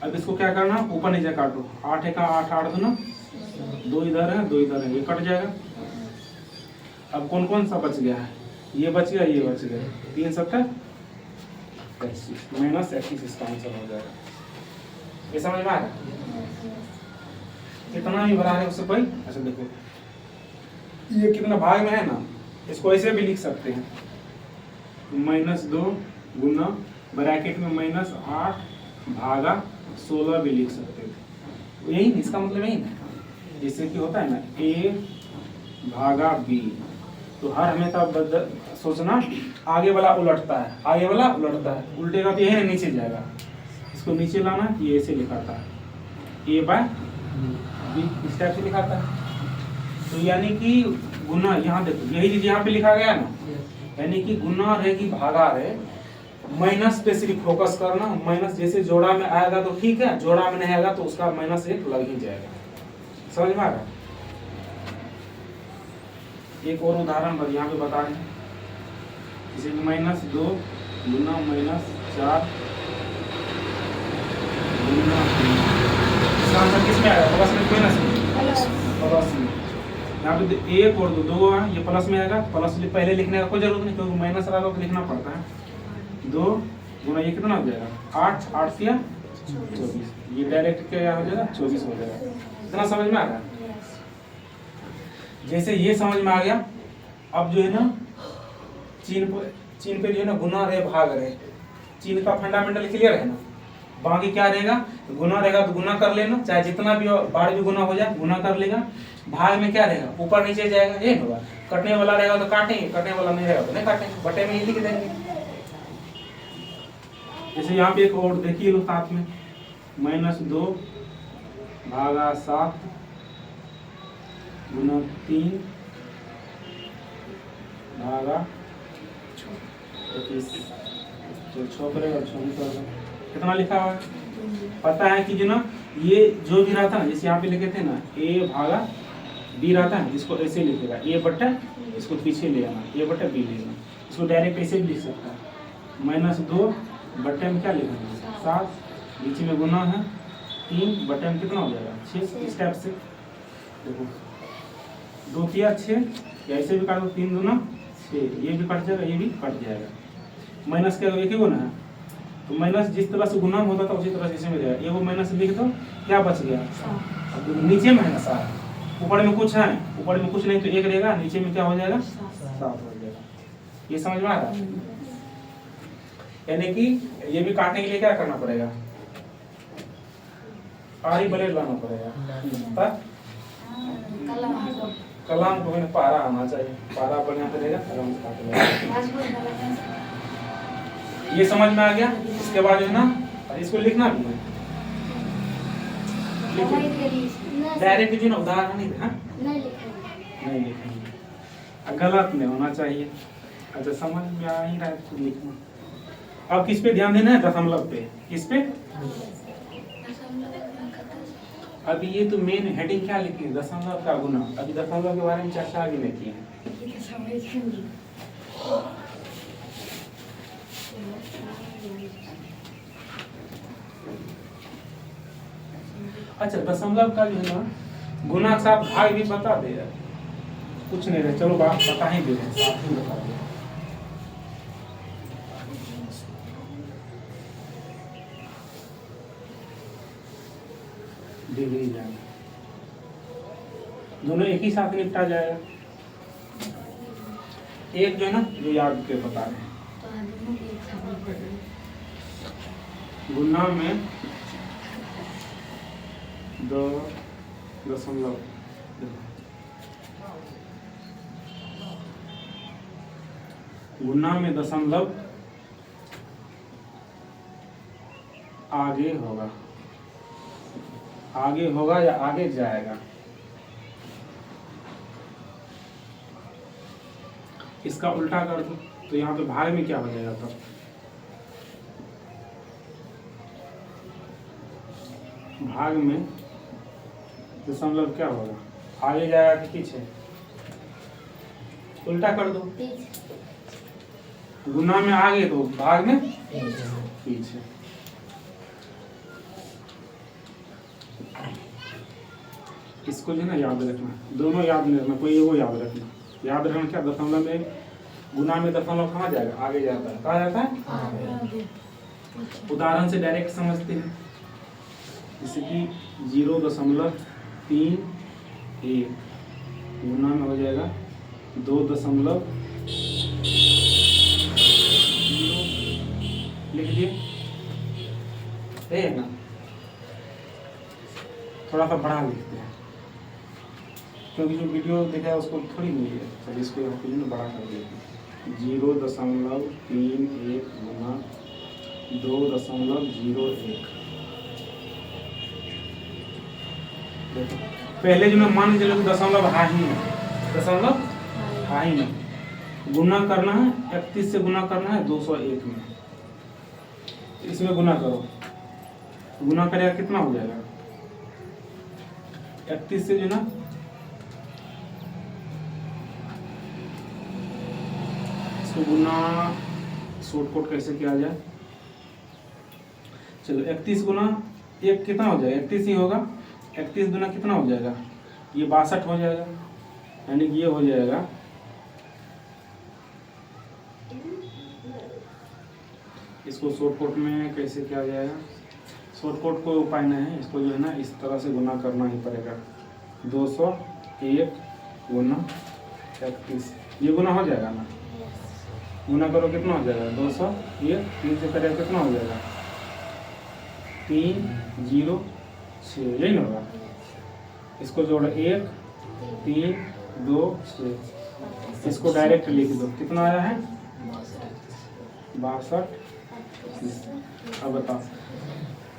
अब इसको क्या करना? ऊपर नीचे काटो। 8 1 8 8 2 2 इधर है 2 इधर है, ये कट जाएगा। अब कौन कौन सा बच गया है? ये बच गया, ये बच गया, 3 सत्तर 25 माइनस 21 इसका आंसर हो जाएगा। ये समझ में आ रहा है? कितना भी बड़ा है उससे कोई, अच्छा देखो ये कितना भाग में है ना, इसको ऐसे भी लिख सकते हैं, -2 गुना ब्रैकेट में -8 भागा 16 भी लिख सकते थे। यही इसका मतलब यही ना, जिससे कि होता है ना A भागा B, तो हर हमेशा सोचना आगे वाला उलटता है, आगे वाला उलटता है, उल्टेगा तो यही नीचे जाएगा, इसको नीचे लाना, ये ऐसे लिखाता है A बाय B, इस टाइप से लिखाता है। तो यानी कि गुना, यहाँ देखो यही चीज यहाँ पे लिखा गया ना, यानी कि गुना रहेगी भागा रहे, माइनस पे सिर्फ फोकस करना, माइनस जैसे जोड़ा में आएगा तो ठीक है, जोड़ा में नहीं आएगा तो उसका -1 लग ही जाएगा। समझ में आ रहा है? एक और उदाहरण यहाँ पे बता रहे हैं, जैसे कि -2 गुना -4 गुना 3, इसका आंसर किस में आएगा? प्लस में माइनस में? प्लस में। यहाँ पे 1 और 2 है, ये प्लस में आएगा, प्लस पहले लिखने का कोई जरूरत नहीं, क्योंकि माइनस रहा तो लिखना पड़ता है। 2 गुना ये कितना हो जाएगा? 8 8 या 24, ये डायरेक्ट क्या हो जाएगा? 24 हो जाएगा। इतना समझ में आ रहा है? जैसे ये समझ में आ गया, अब जो है ना चिन्ह पे जो है ना गुना रहे भाग रहे, चिन्ह का फंडामेंटल क्लियर है ना। बाकी क्या रहेगा? गुना रहेगा तो गुना कर लेना, चाहे जितना भी बार भी गुना हो जाए गुना कर लेगा। भाग में क्या रहेगा? ऊपर नीचे जाएगा, ये होगा। कटने वाला रहेगा तो काटेंगे, कटने वाला नहीं रहेगा तो नहीं काटेंगे, बटे में ही लिख देंगे। जैसे यहाँ पे एक और देखिए लो साथ में, -2 भागा 7 गुना 3 भागा 25, तो 6 करेगा, 24 कितना लिखा हुआ है? पता है कि जो ना ये जो भी रहता है, जैसे यहाँ पे लिखे थे ना A भागा B रहता है, इसको ऐसे लिखेगा A बट्टा, इसको पीछे ले आना A बट्टा B लेना, इसको डायरेक्ट ऐसे भी लिख सकता है। -2 बट्टे में क्या लिखेंगे? 7, बीच में गुना है 3, बट्टे में कितना हो जाएगा? 6। इस टाइप से देखो, 2 3 6, ऐसे भी काटो, 3 दूना 6, ये भी कट जाएगा, ये भी कट जाएगा। माइनस क्या एक ही गुना है, तो माइनस जिस तरह से गुना होता था उसी तरह से इसमें जाएगा। ये वो माइनस लिख दो, क्या बच गया? अब नीचे में है ना 7, ऊपर में कुछ है, ऊपर में कुछ नहीं तो 1 रहेगा, नीचे में क्या हो जाएगा? 7 हो जाएगा। ये समझ में आ रहा है? यानी कि ये भी काटने के लिए क्या करना पड़ेगा? आरी ब्लेड लाना पड़ेगा, कलम को पारा आना चाहिए, पारा बढ़िया रहेगा, कलम से काटेगा। ये समझ में आ गया? इसके बाद है ना इसको लिखना भी है, डायरेक्ट जो ना उदाहरण नहीं है, नहीं लिखेंगे, गलत नहीं होना चाहिए। अच्छा समझ में आ ही रहा है तो लिखना। अब किस पे ध्यान देना है? दशमलव पे। किस पे? अभी ये तो मेन हेडिंग क्या लिखी है? दशमलव का गुना। अभी दशमलव के बारे में चर्चा अभी नहीं की है। अच्छा दशमलव का जो है ना गुना के साथ भाग भी बता दे यार, कुछ नहीं रहे, चलो बात बता ही दे रहे हैं, साथ ही बता दे। डिग्री जाएगा, दोनों एक ही साथ निपटा जाएगा। एक जो है ना जो याद के बता रहे हैं, गुना में 2 दशमलव, गुना में दशमलव आगे होगा, आगे होगा या आगे जाएगा, इसका उल्टा कर दो तो यहाँ पे भाग में क्या हो जाएगा? तब भाग में दशमलव क्या होगा? आगे जाएगा कि पीछे? उल्टा कर दो, गुना में आगे तो भाग में पीछे। इसको जो है ना याद रखना, दोनों याद नहीं रखना, कोई एगो याद रखना। याद रखना क्या? दशमलव में गुना में दशमलव कहाँ जाएगा, आगे जाता है, कहाँ जाता है।
आगे।
उदाहरण से डायरेक्ट समझते हैं, जैसे कि 0.31 गुना में हो जाएगा 2.0 लिख दिए, है ना। थोड़ा सा बढ़ा लिखते हैं क्योंकि जो वीडियो देखा है उसको थोड़ी नहीं है, चलिए इसको यहाँ पे बढ़ा कर देते हैं। 0.31 गुना 2.01। देखो पहले जो मैं मान के चलो दशमलव हा ही है, दशमलव हा ही नहीं, गुना करना है 31 से गुना करना है 201 में, इसमें गुना करो, गुना करेगा कितना हो जाएगा 31 से जो ना इसको गुना शॉर्टकट कैसे किया जाए। चलो 31 गुना 1 कितना हो जाएगा, 31 ही होगा। 31 गुना कितना हो जाएगा, ये 62 हो जाएगा, यानी कि ये हो जाएगा इसको शॉर्टकट में कैसे किया जाएगा। शॉर्टकट कोई उपाय नहीं है, इसको जो है ना इस तरह से गुना करना ही पड़ेगा। 201 गुना 31, ये गुना हो जाएगा ना, गुना करो कितना हो जाएगा 201, 3 से करेगा कितना हो जाएगा 306, यही ना होगा। इसको जोड़ो 1 3 2 6, इसको डायरेक्ट लिख दो, कितना आया है 62। अब बताओ,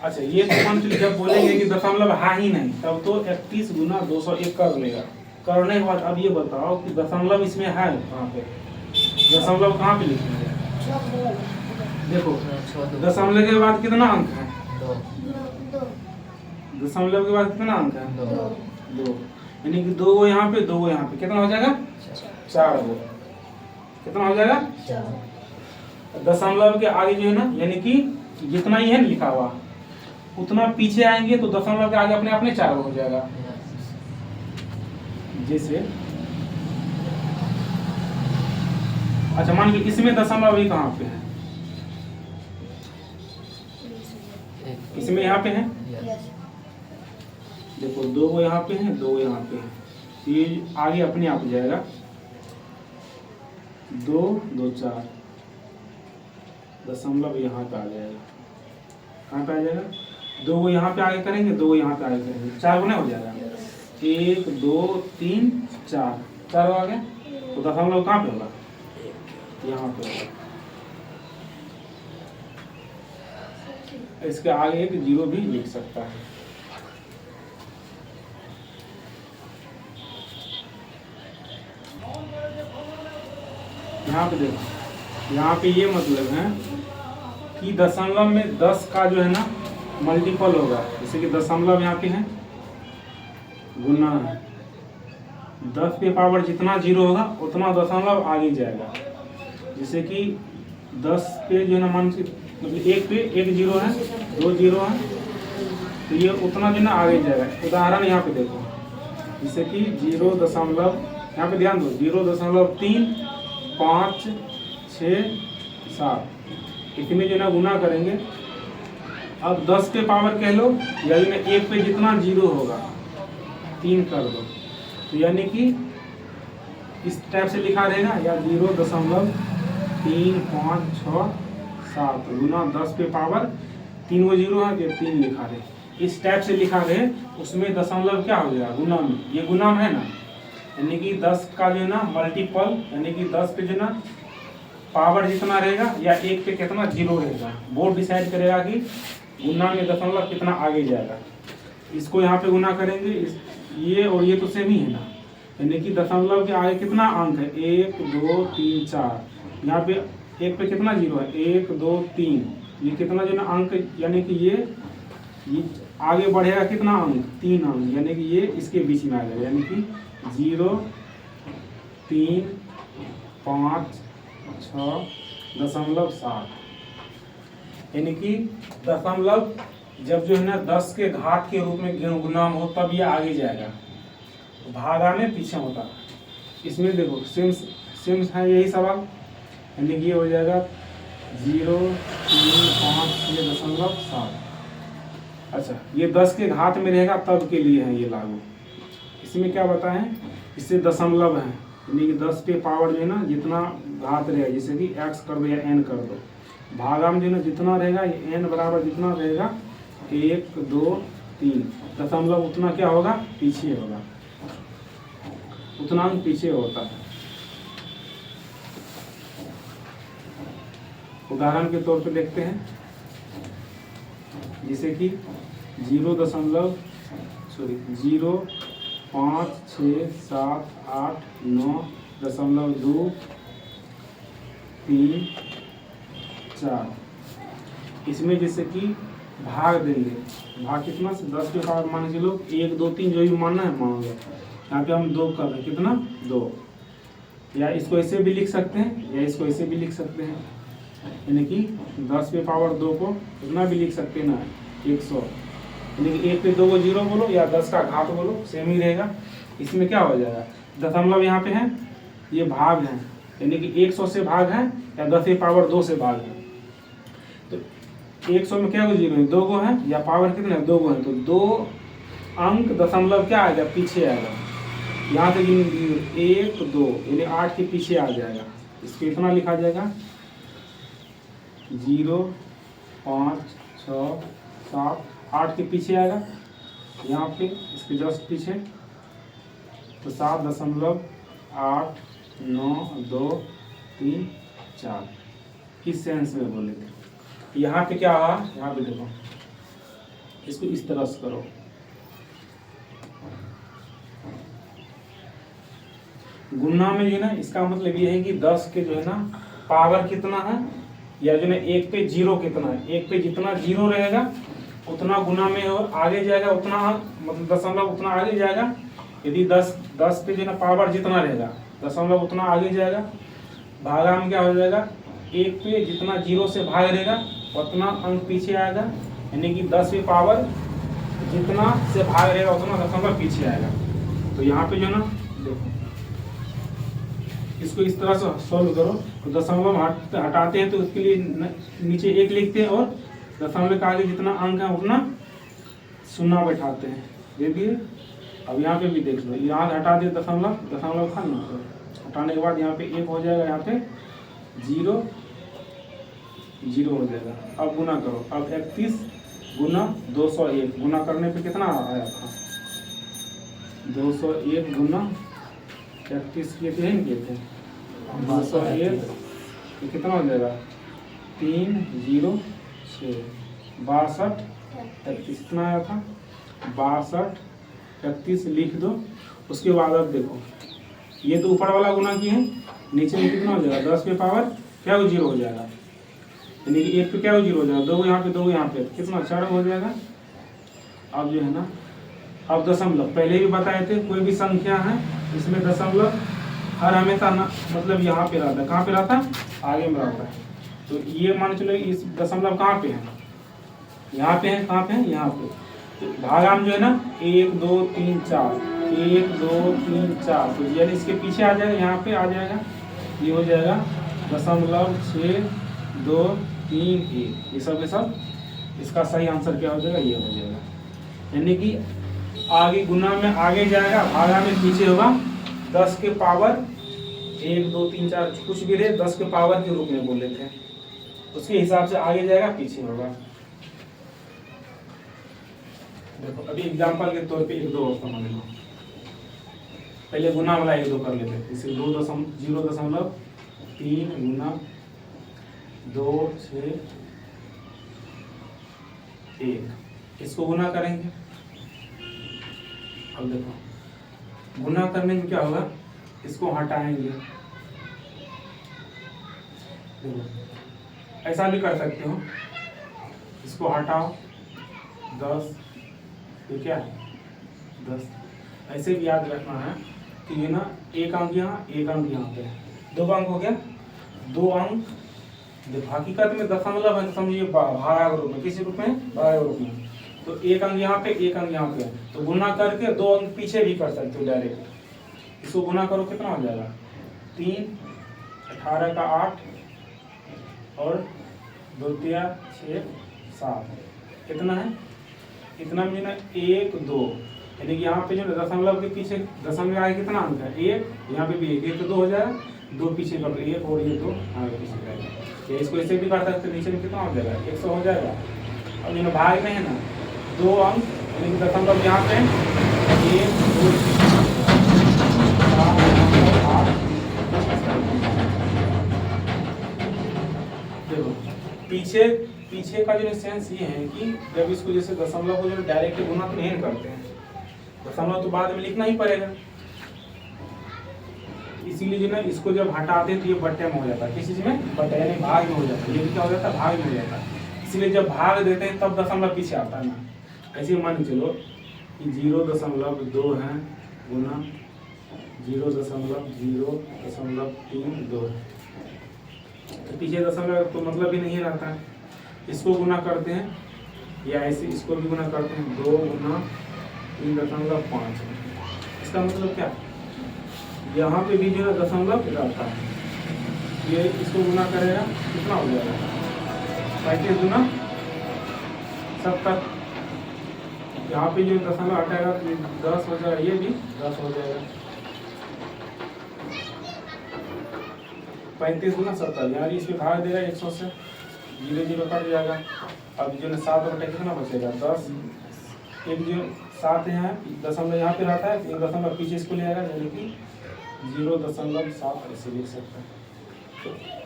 अच्छा ये तो मान लीजिए जब बोलेंगे कि दशमलव हा ही नहीं तब तो 31 गुना 201 कर लेगा। करने के बाद अब ये बताओ कि दशमलव इसमें है कहाँ पे, दशमलव कहाँ पे लिखेंगे। देखो दशमलव के बाद कितना अंक है, दशमलव के बाद कितना अंक है 2, यानी कि 2 गो यहाँ पे 2 गो यहाँ पे, कितना हो जाएगा 4 गो, कितना हो जाएगा। दशमलव के आगे जो है ना, यानी कि जितना ही है लिखा हुआ उतना पीछे आएंगे तो दशमलव के आगे अपने अपने 4 हो जाएगा। जैसे अच्छा मान लीजिए इसमें दशमलव अभी कहाँ पे है, इसमें यहाँ पे है, देखो 2 गो यहाँ पे है 2 गो यहाँ पे है, ये आगे अपने आप जाएगा 2 2 4, दशमलव यहाँ पे आ जाएगा, कहाँ पे आ जाएगा 2 गो यहाँ पे आगे करेंगे 2 गो यहाँ पे आगे करेंगे, 4 गुना हो जाएगा 1 2 3 4, 4 आ गया तो दशमलव कहाँ पे होगा यहाँ पे होगा। इसके आगे एक 0 भी लिख सकता है। यहाँ पे देखो, यहाँ पे ये मतलब है कि दशमलव में 10 का जो है ना मल्टीपल होगा, जैसे कि दशमलव यहाँ पे है गुना है, 10 पे पावर जितना 0 होगा उतना दशमलव आगे जाएगा। जैसे कि 10 पे जो है ना मान मतलब 1 पे 1 0 है 2 0 है तो ये उतना जो है ना आगे जाएगा। उदाहरण यहाँ पे देखो, जैसे कि 0 दशमलव, यहाँ पे ध्यान दो 0.3 5 6 7, इसमें जो है ना गुना करेंगे। अब 10 पे पावर कह लो या 1 पे जितना 0 होगा 3 कर दो, तो यानी कि इस टाइप से लिखा रहेगा या 0.3 5 6 7 गुना 10 पे पावर 3 गो 0 है, 3 लिखा रहे, इस टाइप से लिखा रहे। उसमें दशमलव क्या हो जाएगा गुना में, ये गुना में है ना, यानी कि 10 का जो है ना मल्टीपल, यानी कि 10 पे जो ना पावर जितना रहेगा या 1 पे कितना 0 रहेगा, बोर्ड डिसाइड करेगा कि गुना में दशमलव कितना आगे जाएगा। इसको यहाँ पे गुना करेंगे, ये और ये तो सेम ही है ना, यानी कि दशमलव के आगे कितना अंक है 1 2 3 4, यहाँ पे 1 पे कितना 0 है 1 2 3, ये कितना जो ना अंक, यानी कि ये आगे बढ़ेगा कितना अंक 3 अंक, यानी कि ये इसके बीच में आ जाएगा, यानी कि 0 3 5 6.7, यानी कि दशमलव जब जो है ना 10 के घात के रूप में गुणाम हो तब ये आगे जाएगा, भागा में पीछे होता। इसमें देखो सिम्स है यही सवाल, यानी कि ये हो जाएगा 0.356.7। अच्छा, ये 10 के घात में रहेगा तब के लिए है ये लागू। इसमें क्या बताएं, इससे दशमलव है, यानी कि 10 पे पावर जो है ना जितना घात रहेगा, जैसे कि x कर दो या n कर दो, भागा में जो है ना जितना रहेगा ये n बराबर जितना रहेगा 1 2 3, दशमलव उतना क्या होगा, पीछे होगा, उतना अंक पीछे होता है। उदाहरण के तौर पे देखते हैं, जैसे कि 0.5679.234। इसमें जैसे कि भाग देंगे, भाग कितना से 10 के पावर मान के चलो 1 2 3 जो भी मानना है मान लो। यहाँ पे हम 2 कर रहे हैं, कितना 2, या इसको ऐसे भी लिख सकते हैं या इसको ऐसे भी लिख सकते हैं, यानी कि 10 पे पावर 2 को इतना भी लिख सकते हैं ना 100, यानी कि 1 पे 2 को 0 बोलो या 10 का घात बोलो, सेम ही रहेगा। इसमें क्या हो जाएगा, दशमलव यहाँ पे है, ये भाग है, यानी कि 100 से भाग है या 10 पे पावर 2 से भाग है। तो 100 में क्या को 0 है, 2 को है, या पावर कितना है 2 को है, तो 2 अंक दशमलव क्या आएगा, पीछे आएगा। यहाँ से 1 2 यानी 8 के पीछे आ जाएगा। इसको इतना लिखा जाएगा 0 5 6 7 8 के पीछे आएगा, यहाँ पे इसके जस्ट पीछे, तो 7.89234 किस सेंस में बोले थे। यहाँ पे क्या हुआ, यहाँ पे देखो, इसको इस तरह से करो, गुणा में जो है ना, इसका मतलब ये है कि 10 के जो है ना पावर कितना है, या जो है 1 पे 0 कितना है, 1 पे जितना 0 रहेगा उतना गुना में आगे जाएगा, उतना मतलब दशमलव उतना आगे जाएगा। यदि 10 पे जो है ना पावर जितना रहेगा दशमलव उतना आगे जाएगा, भागा में क्या हो जाएगा, 1 पे जितना 0 से भाग रहेगा उतना अंक पीछे आएगा, यानी कि 10 पे पावर जितना से भाग रहेगा उतना दशमलव पीछे आएगा। तो यहाँ पे जो है ना देखो, इसको इस तरह से सॉल्व करो, तो दशमलव हटाते हैं तो उसके लिए नीचे 1 लिखते हैं और दशमलव के आगे जितना अंक है उतना 0 बैठाते हैं। देखिए अब यहाँ पे भी देख लो, यहाँ हटा दिए दशमलव था ना, तो हटाने के बाद यहाँ पे 1 हो जाएगा, यहाँ पे 0 0 हो जाएगा। अब गुना करो, अब 31 गुना 201 गुना करने पे कितना आया था, 201 गुना 31 किए थे, 201 कितना हो जाएगा, 306 62 31 कितना आया था, 62 31 लिख दो। उसके बाद अब देखो, ये तो ऊपर वाला गुना किए हैं, नीचे में कितना हो जाएगा, 10 पे पावर क्या हो 0 हो जाएगा, यानी कि 1 पे क्या हो 0 हो जाएगा, 2 यहाँ पे 2 यहाँ पे कितना 4 हो जाएगा। अब जो है ना, अब दशमलव पहले भी बताए थे, कोई भी संख्या है इसमें दशमलव हर हमेशा ना मतलब यहाँ पे रहता है, कहाँ पे रहता है, आगे में रहता है। तो ये मान चलो इस दशमलव कहाँ पे है, यहाँ पे है, कहाँ पे है, यहाँ पे। तो भागा में जो है ना 1 2 3 4 1 2 3 4, तो यानी इसके पीछे आ जाएगा, यहाँ पे आ जाएगा, ये हो जाएगा 0.6231। ये सब के सब इसका सही आंसर क्या हो जाएगा, ये हो जाएगा। यानी कि आगे गुना में आगे जाएगा, भागा में पीछे होगा। 10 के पावर 1 2 3 4 कुछ भी रहे 10 के पावर के रूप में बोले थे, उसके हिसाब से आगे जाएगा पीछे होगा। देखो अभी एग्जांपल के तौर पे 1 2 और समझ लो, पहले गुना वाला 1 2 कर लेते हैं। इसे 0.3 गुना 2 6 1, इसको गुना करेंगे। अब देखो गुना करने में क्या होगा, इसको हटाएंगे, देखो ऐसा भी कर सकते हो, इसको हटाओ 10, ये क्या है 10। ऐसे भी याद रखना है कि ये ना एक अंक यहाँ एक अंक यहाँ पे, 2 अंक हो गया, 2 अंक। देखो हकीकत में दशमलव है, समझिए भाग रूप में, किसी रूप में, भाग रूप में। तो 1 अंक यहाँ पे 1 अंक यहाँ पे, तो गुना करके 2 अंक पीछे भी कर सकते हो डायरेक्ट। इसको गुना करो, कितना हो जाएगा 3 18 का 8 और 2 तिया 6 7 कितना है, कितना में ना 1 2, यानी कि यहाँ पे जो दशमलव के पीछे दशमलव आगे कितना अंक है 1, यहाँ पे भी 1 तो 2 हो जाएगा, 2 पीछे का 1 और ये 2 आगे पीछे का, इसको ऐसे भी कर सकते, नीचे में कितना हो जाएगा 100 हो जाएगा। अब जो भाग में है ना 2 अंक, यानी कि दशमलव यहाँ पे 1 2 देखो पीछे पीछे का जो सेंस ये है कि जब इसको जैसे दशमलव को जो डायरेक्ट गुना तो नहीं करते हैं, दशमलव तो बाद में लिखना ही पड़ेगा, इसीलिए जो ना इसको जब हटाते हैं तो ये बट्टे में हो जाता है, किस चीज में बट्टे यानी भाग में हो जाता है, ये क्या हो जाता है भाग में हो जाता है, इसलिए जब भाग देते हैं तब दशमलव पीछे आता है ना। ऐसे मान के चलो कि 0.2 है गुना 0.0.32, तो पीछे दशमलव तो मतलब ही नहीं रहता है, इसको गुना करते हैं या ऐसे इसको भी गुना करते हैं 2 गुना 3.5, इसका मतलब क्या, यहाँ पे भी जो है दशमलव रहता है, ये इसको गुना करेगा कितना हो जाएगा 35 गुना 70, यहाँ पे जो दशमलव हटाएगा तो 10 हो जाएगा, ये भी 10 हो जाएगा, 35 गुना 70, यानी इसमें भाग देगा 100 से, 0 0 कट जाएगा। अब जो है 7 बटे कितना बचेगा 10, एक जो 7 यहाँ दशमलव यहाँ पे रहता है, एक दशमलव पीछे इसको ले आएगा, यानी कि 0.7 ऐसे लिख सकते हैं।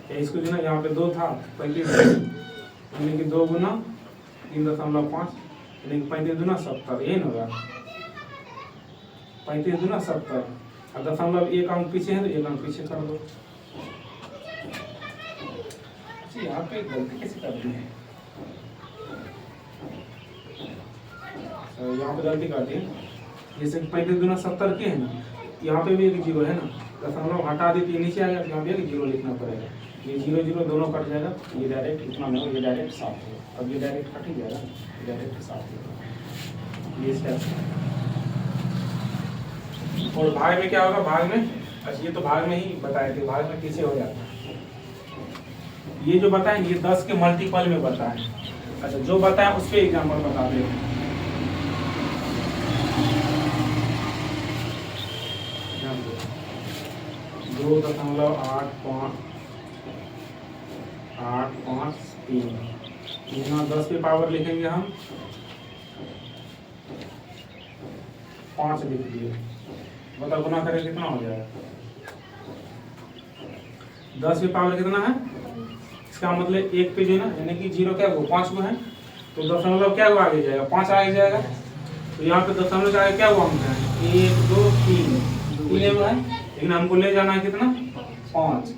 तो इसको जो है यहाँ पे 2 था 35, यानी कि 2 गुना 3.5, यानी कि 35 गुना 70, ये ना होगा 35 गुना 70, और दशमलव एक अंक पीछे है तो एक अंक पीछे कर दो। यहाँ पे गलती कैसे कर दी है, यहाँ पे गलती कर दी है, जैसे 35 गुना 70 के है ना, यहाँ पे भी एक 0 है ना, दशमलव हटा दी तो ये नीचे आएगा, यहाँ पे एक 0 लिखना पड़ेगा, ये 0 0 दोनों कट जाएगा, ये डायरेक्ट इतना नहीं, ये डायरेक्ट 7 होगा, अब ये डायरेक्ट कट ही जाएगा, ये डायरेक्ट 7 होगा, ये स्टेप। और भाग में क्या होगा, भाग में अच्छा ये तो भाग में ही बताए थे, भाग में कैसे हो जाता है, ये जो बताए ये 10 के मल्टीपल में बताए, अच्छा जो बताया उस पे एग्जाम्पल बता दे। 2.853 यहाँ 10 पे पावर लिखेंगे हम 5 लिख दिए, बता गुना करें कितना हो जाएगा, 10 पे पावर कितना है, इसका मतलब एक पे जो ना यानी कि 0 क्या हुआ 5 को है, तो दशमलव क्या हुआ आगे जाएगा 5 आगे जाएगा, तो यहाँ पे दशमलव का आगे क्या हुआ अंक है 1 2 3 हुआ है, लेकिन हमको ले जाना है कितना 5,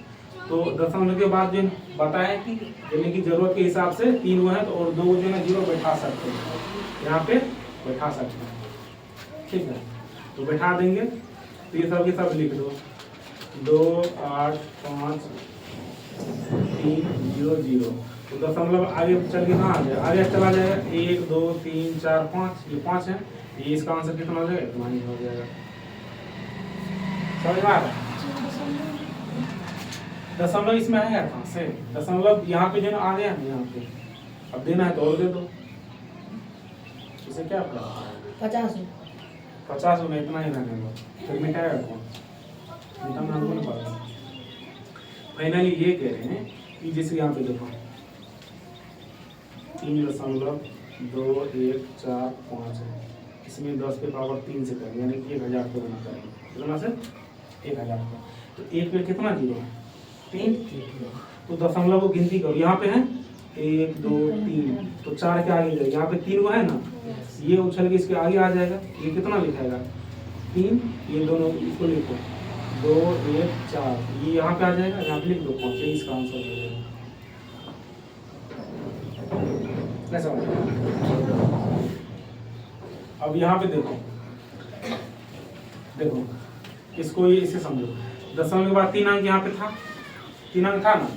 तो दशमलव के बाद जो बताया कि यानी कि जरूरत के हिसाब से 3 हुआ है, तो और 2 जो है 0 बैठा सकते हैं, यहाँ पे बैठा सकते हैं, ठीक है, तो बैठा देंगे, तो ये सब के सब लिख दो 2 8 5 3 0 0, तो दशमलव आगे चल के कहाँ आ जाएगा, आगे चला जाएगा 1 2 3 4 5, ये 5 है, ये इसका आंसर कितना हो जाएगा, इतना ही हो जाएगा, समझ में आ रहा है। दशमलव इसमें आएगा कहाँ से, दशमलव यहाँ पे जो ना आ गया ना यहाँ पे, अब देना है तो और दे दो, इसे क्या करना 50 में इतना ही रहने दो, फिर मिटाएगा कौन, मिटाना हमको नहीं पता। फाइनली ये कह रहे हैं कि जैसे यहाँ पे देखो 3.214 है, इसमें 10 पे पावर 3 से करेंगे, यानी कि 1000 को गुना करेंगे, कितना से 1000 को, तो एक पे कितना 0 है 3, तो दशमलव को गिनती करो, यहाँ पे है 1 2 3, तो 4 के आगे जाएगा, यहाँ पे 3 को है ना, ये उछल के इसके आगे आ जाएगा, ये कितना लिखाएगा 3, ये दोनों इसको लिखो 2 1 4, ये यहाँ पे आ जाएगा, यहाँ पे लिख दो 5, इसका आंसर हो जाएगा। कैसा अब यहाँ पे देखो देखो इसको ये इसे समझो, दशमलव के बाद 3 अंक यहाँ पे था, 3 अंक था ना,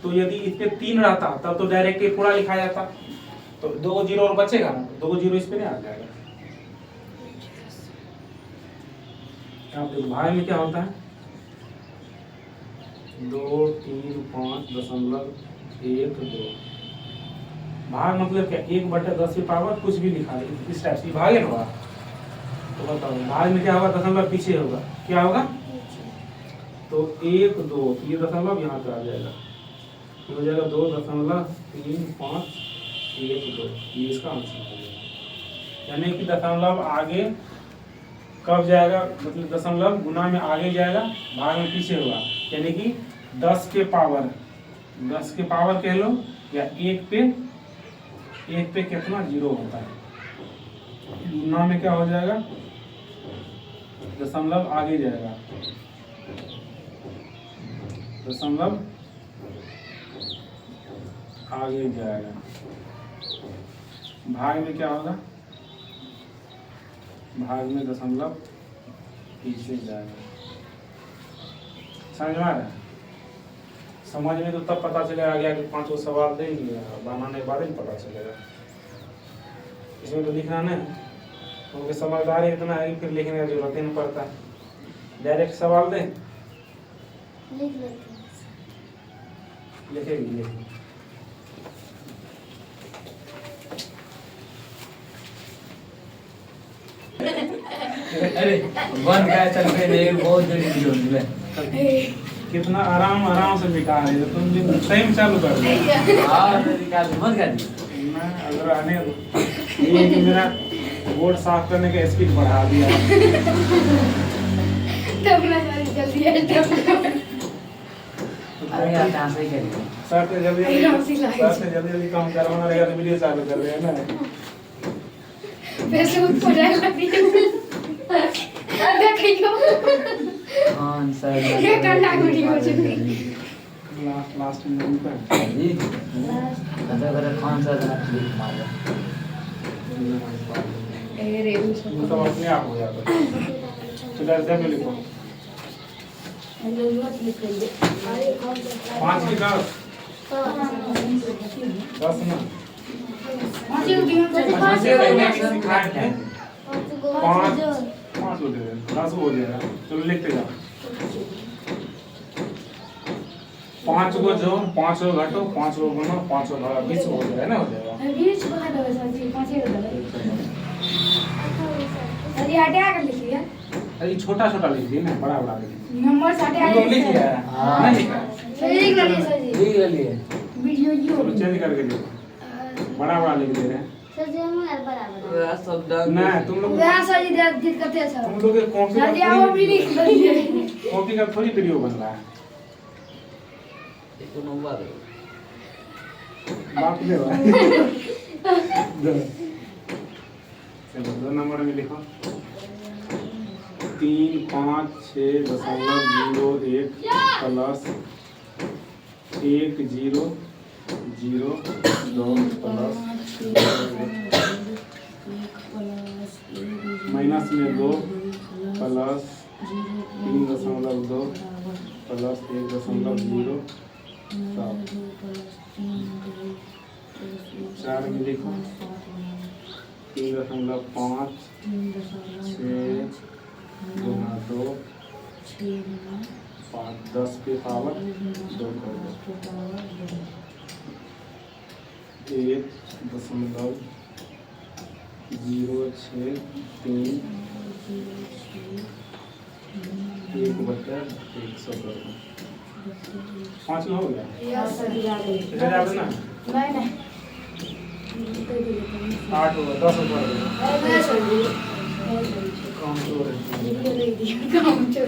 तो यदि इस पे 3 रहता तब तो डायरेक्ट ये पूरा लिखा जाता, तो 2 0 और बचेगा ना, 2 0 इस पे नहीं आ जाएगा। यहाँ पे भाग में क्या होता है 235.12 भाग मतलब क्या 1/10 की पावर कुछ भी लिखा है इस टाइप से भाग है ना तो बताओ भाग में क्या होगा दशमलव पीछे होगा क्या होगा तो 1 2 ये दशमलव यहाँ पे आ जाएगा हो जाएगा 2.3512 ये इसका आंसर हो जाएगा यानी कि दशमलव आगे कब जाएगा मतलब दशमलव गुना में आगे जाएगा भाग में पीछे होगा यानी कि 10 के पावर कह लो या 1 पे कितना जीरो होता है गुना में क्या हो जाएगा दशमलव आगे जाएगा दशमलव आगे जाएगा भाग में क्या होगा भाग में दशमलव पीछे जाएगा समझ में आ रहा है समझ में तो तब पता चलेगा आगे आगे 5 सवाल देंगे बनाने के बाद ही पता चलेगा इसमें तो लिखना नहीं क्योंकि समझदारी इतना है कि फिर लिखने की जरूरत ही नहीं पड़ता डायरेक्ट सवाल दें लिखेगी
अरे बंद का चल पे बहुत देर वीडियो में
कितना आराम से मिटा रहे हो तुम भी टाइम चालू कर दो
हां निकाल बंद कर दी
मैं अगर आने ये कि मेरा बोर्ड साफ करने का स्पीड बढ़ा दिया
तब ना जल्दी
अरे यार कहां से करेंगे
सर से जल्दी काम करवाना रहेगा तो वीडियो चालू कर रहे हैं ना
फेसबुक पर लगी देखियो
हां सर
ये करना वीडियो है
लास्ट में उनका
जी अगर कौन सा क्लिक मारो
ए रे
वो सब अपने आप हो जाता है चलो ऐसे में लिखो
हेलो मत लिख दे अरे कौन सा
5 की 10 ना
पांच को गिनो तो
पांच
पांच
सिखाए 5 हो जाएगा 10 हो जाएगा चलो लिखते जाओ 5 को जो 5 को घटो 5 को गुनो 5 को भागा 20 हो जाएगा ना हो जाएगा
बीच बता दो सर जी पांच को दो अरे हटा कर लिखिए
अरे छोटा लिख दिए ना बड़ा लिख दिए
नंबर हटा
तुम लोग लिख लिया
हाँ।
नहीं लिखा
सर लिख लिए सर जी
ठीक है लिए
वीडियो जी
चलो चेंज करके लिखो बड़ा लिख दे रहे हैं
सर जी हम बराबर
सब
ना तुम लोग
वहां सर जी दिक्कत करते हैं सर
तुम लोग के
सर जी आओ भी लिख लिए
कॉपी का थोड़ी वीडियो बन रहा है
एक नंबर
बाप ले भाई चलो 2 नंबर में लिखो 356.01 प्लस 100 प्लस माइनस में 2 प्लस 3.2 प्लस 1.0 4 में लिखो 3.5 6 गुना 2 5 10 के पावर 2 कर दो 1.063 1/100 कर दो 5 में हो गया
यस सर जी
इधर आ ना
नहीं
8 होगा 10 ऊपर
मैं सर जी
कम तो
वीडियो देख दिया काम चल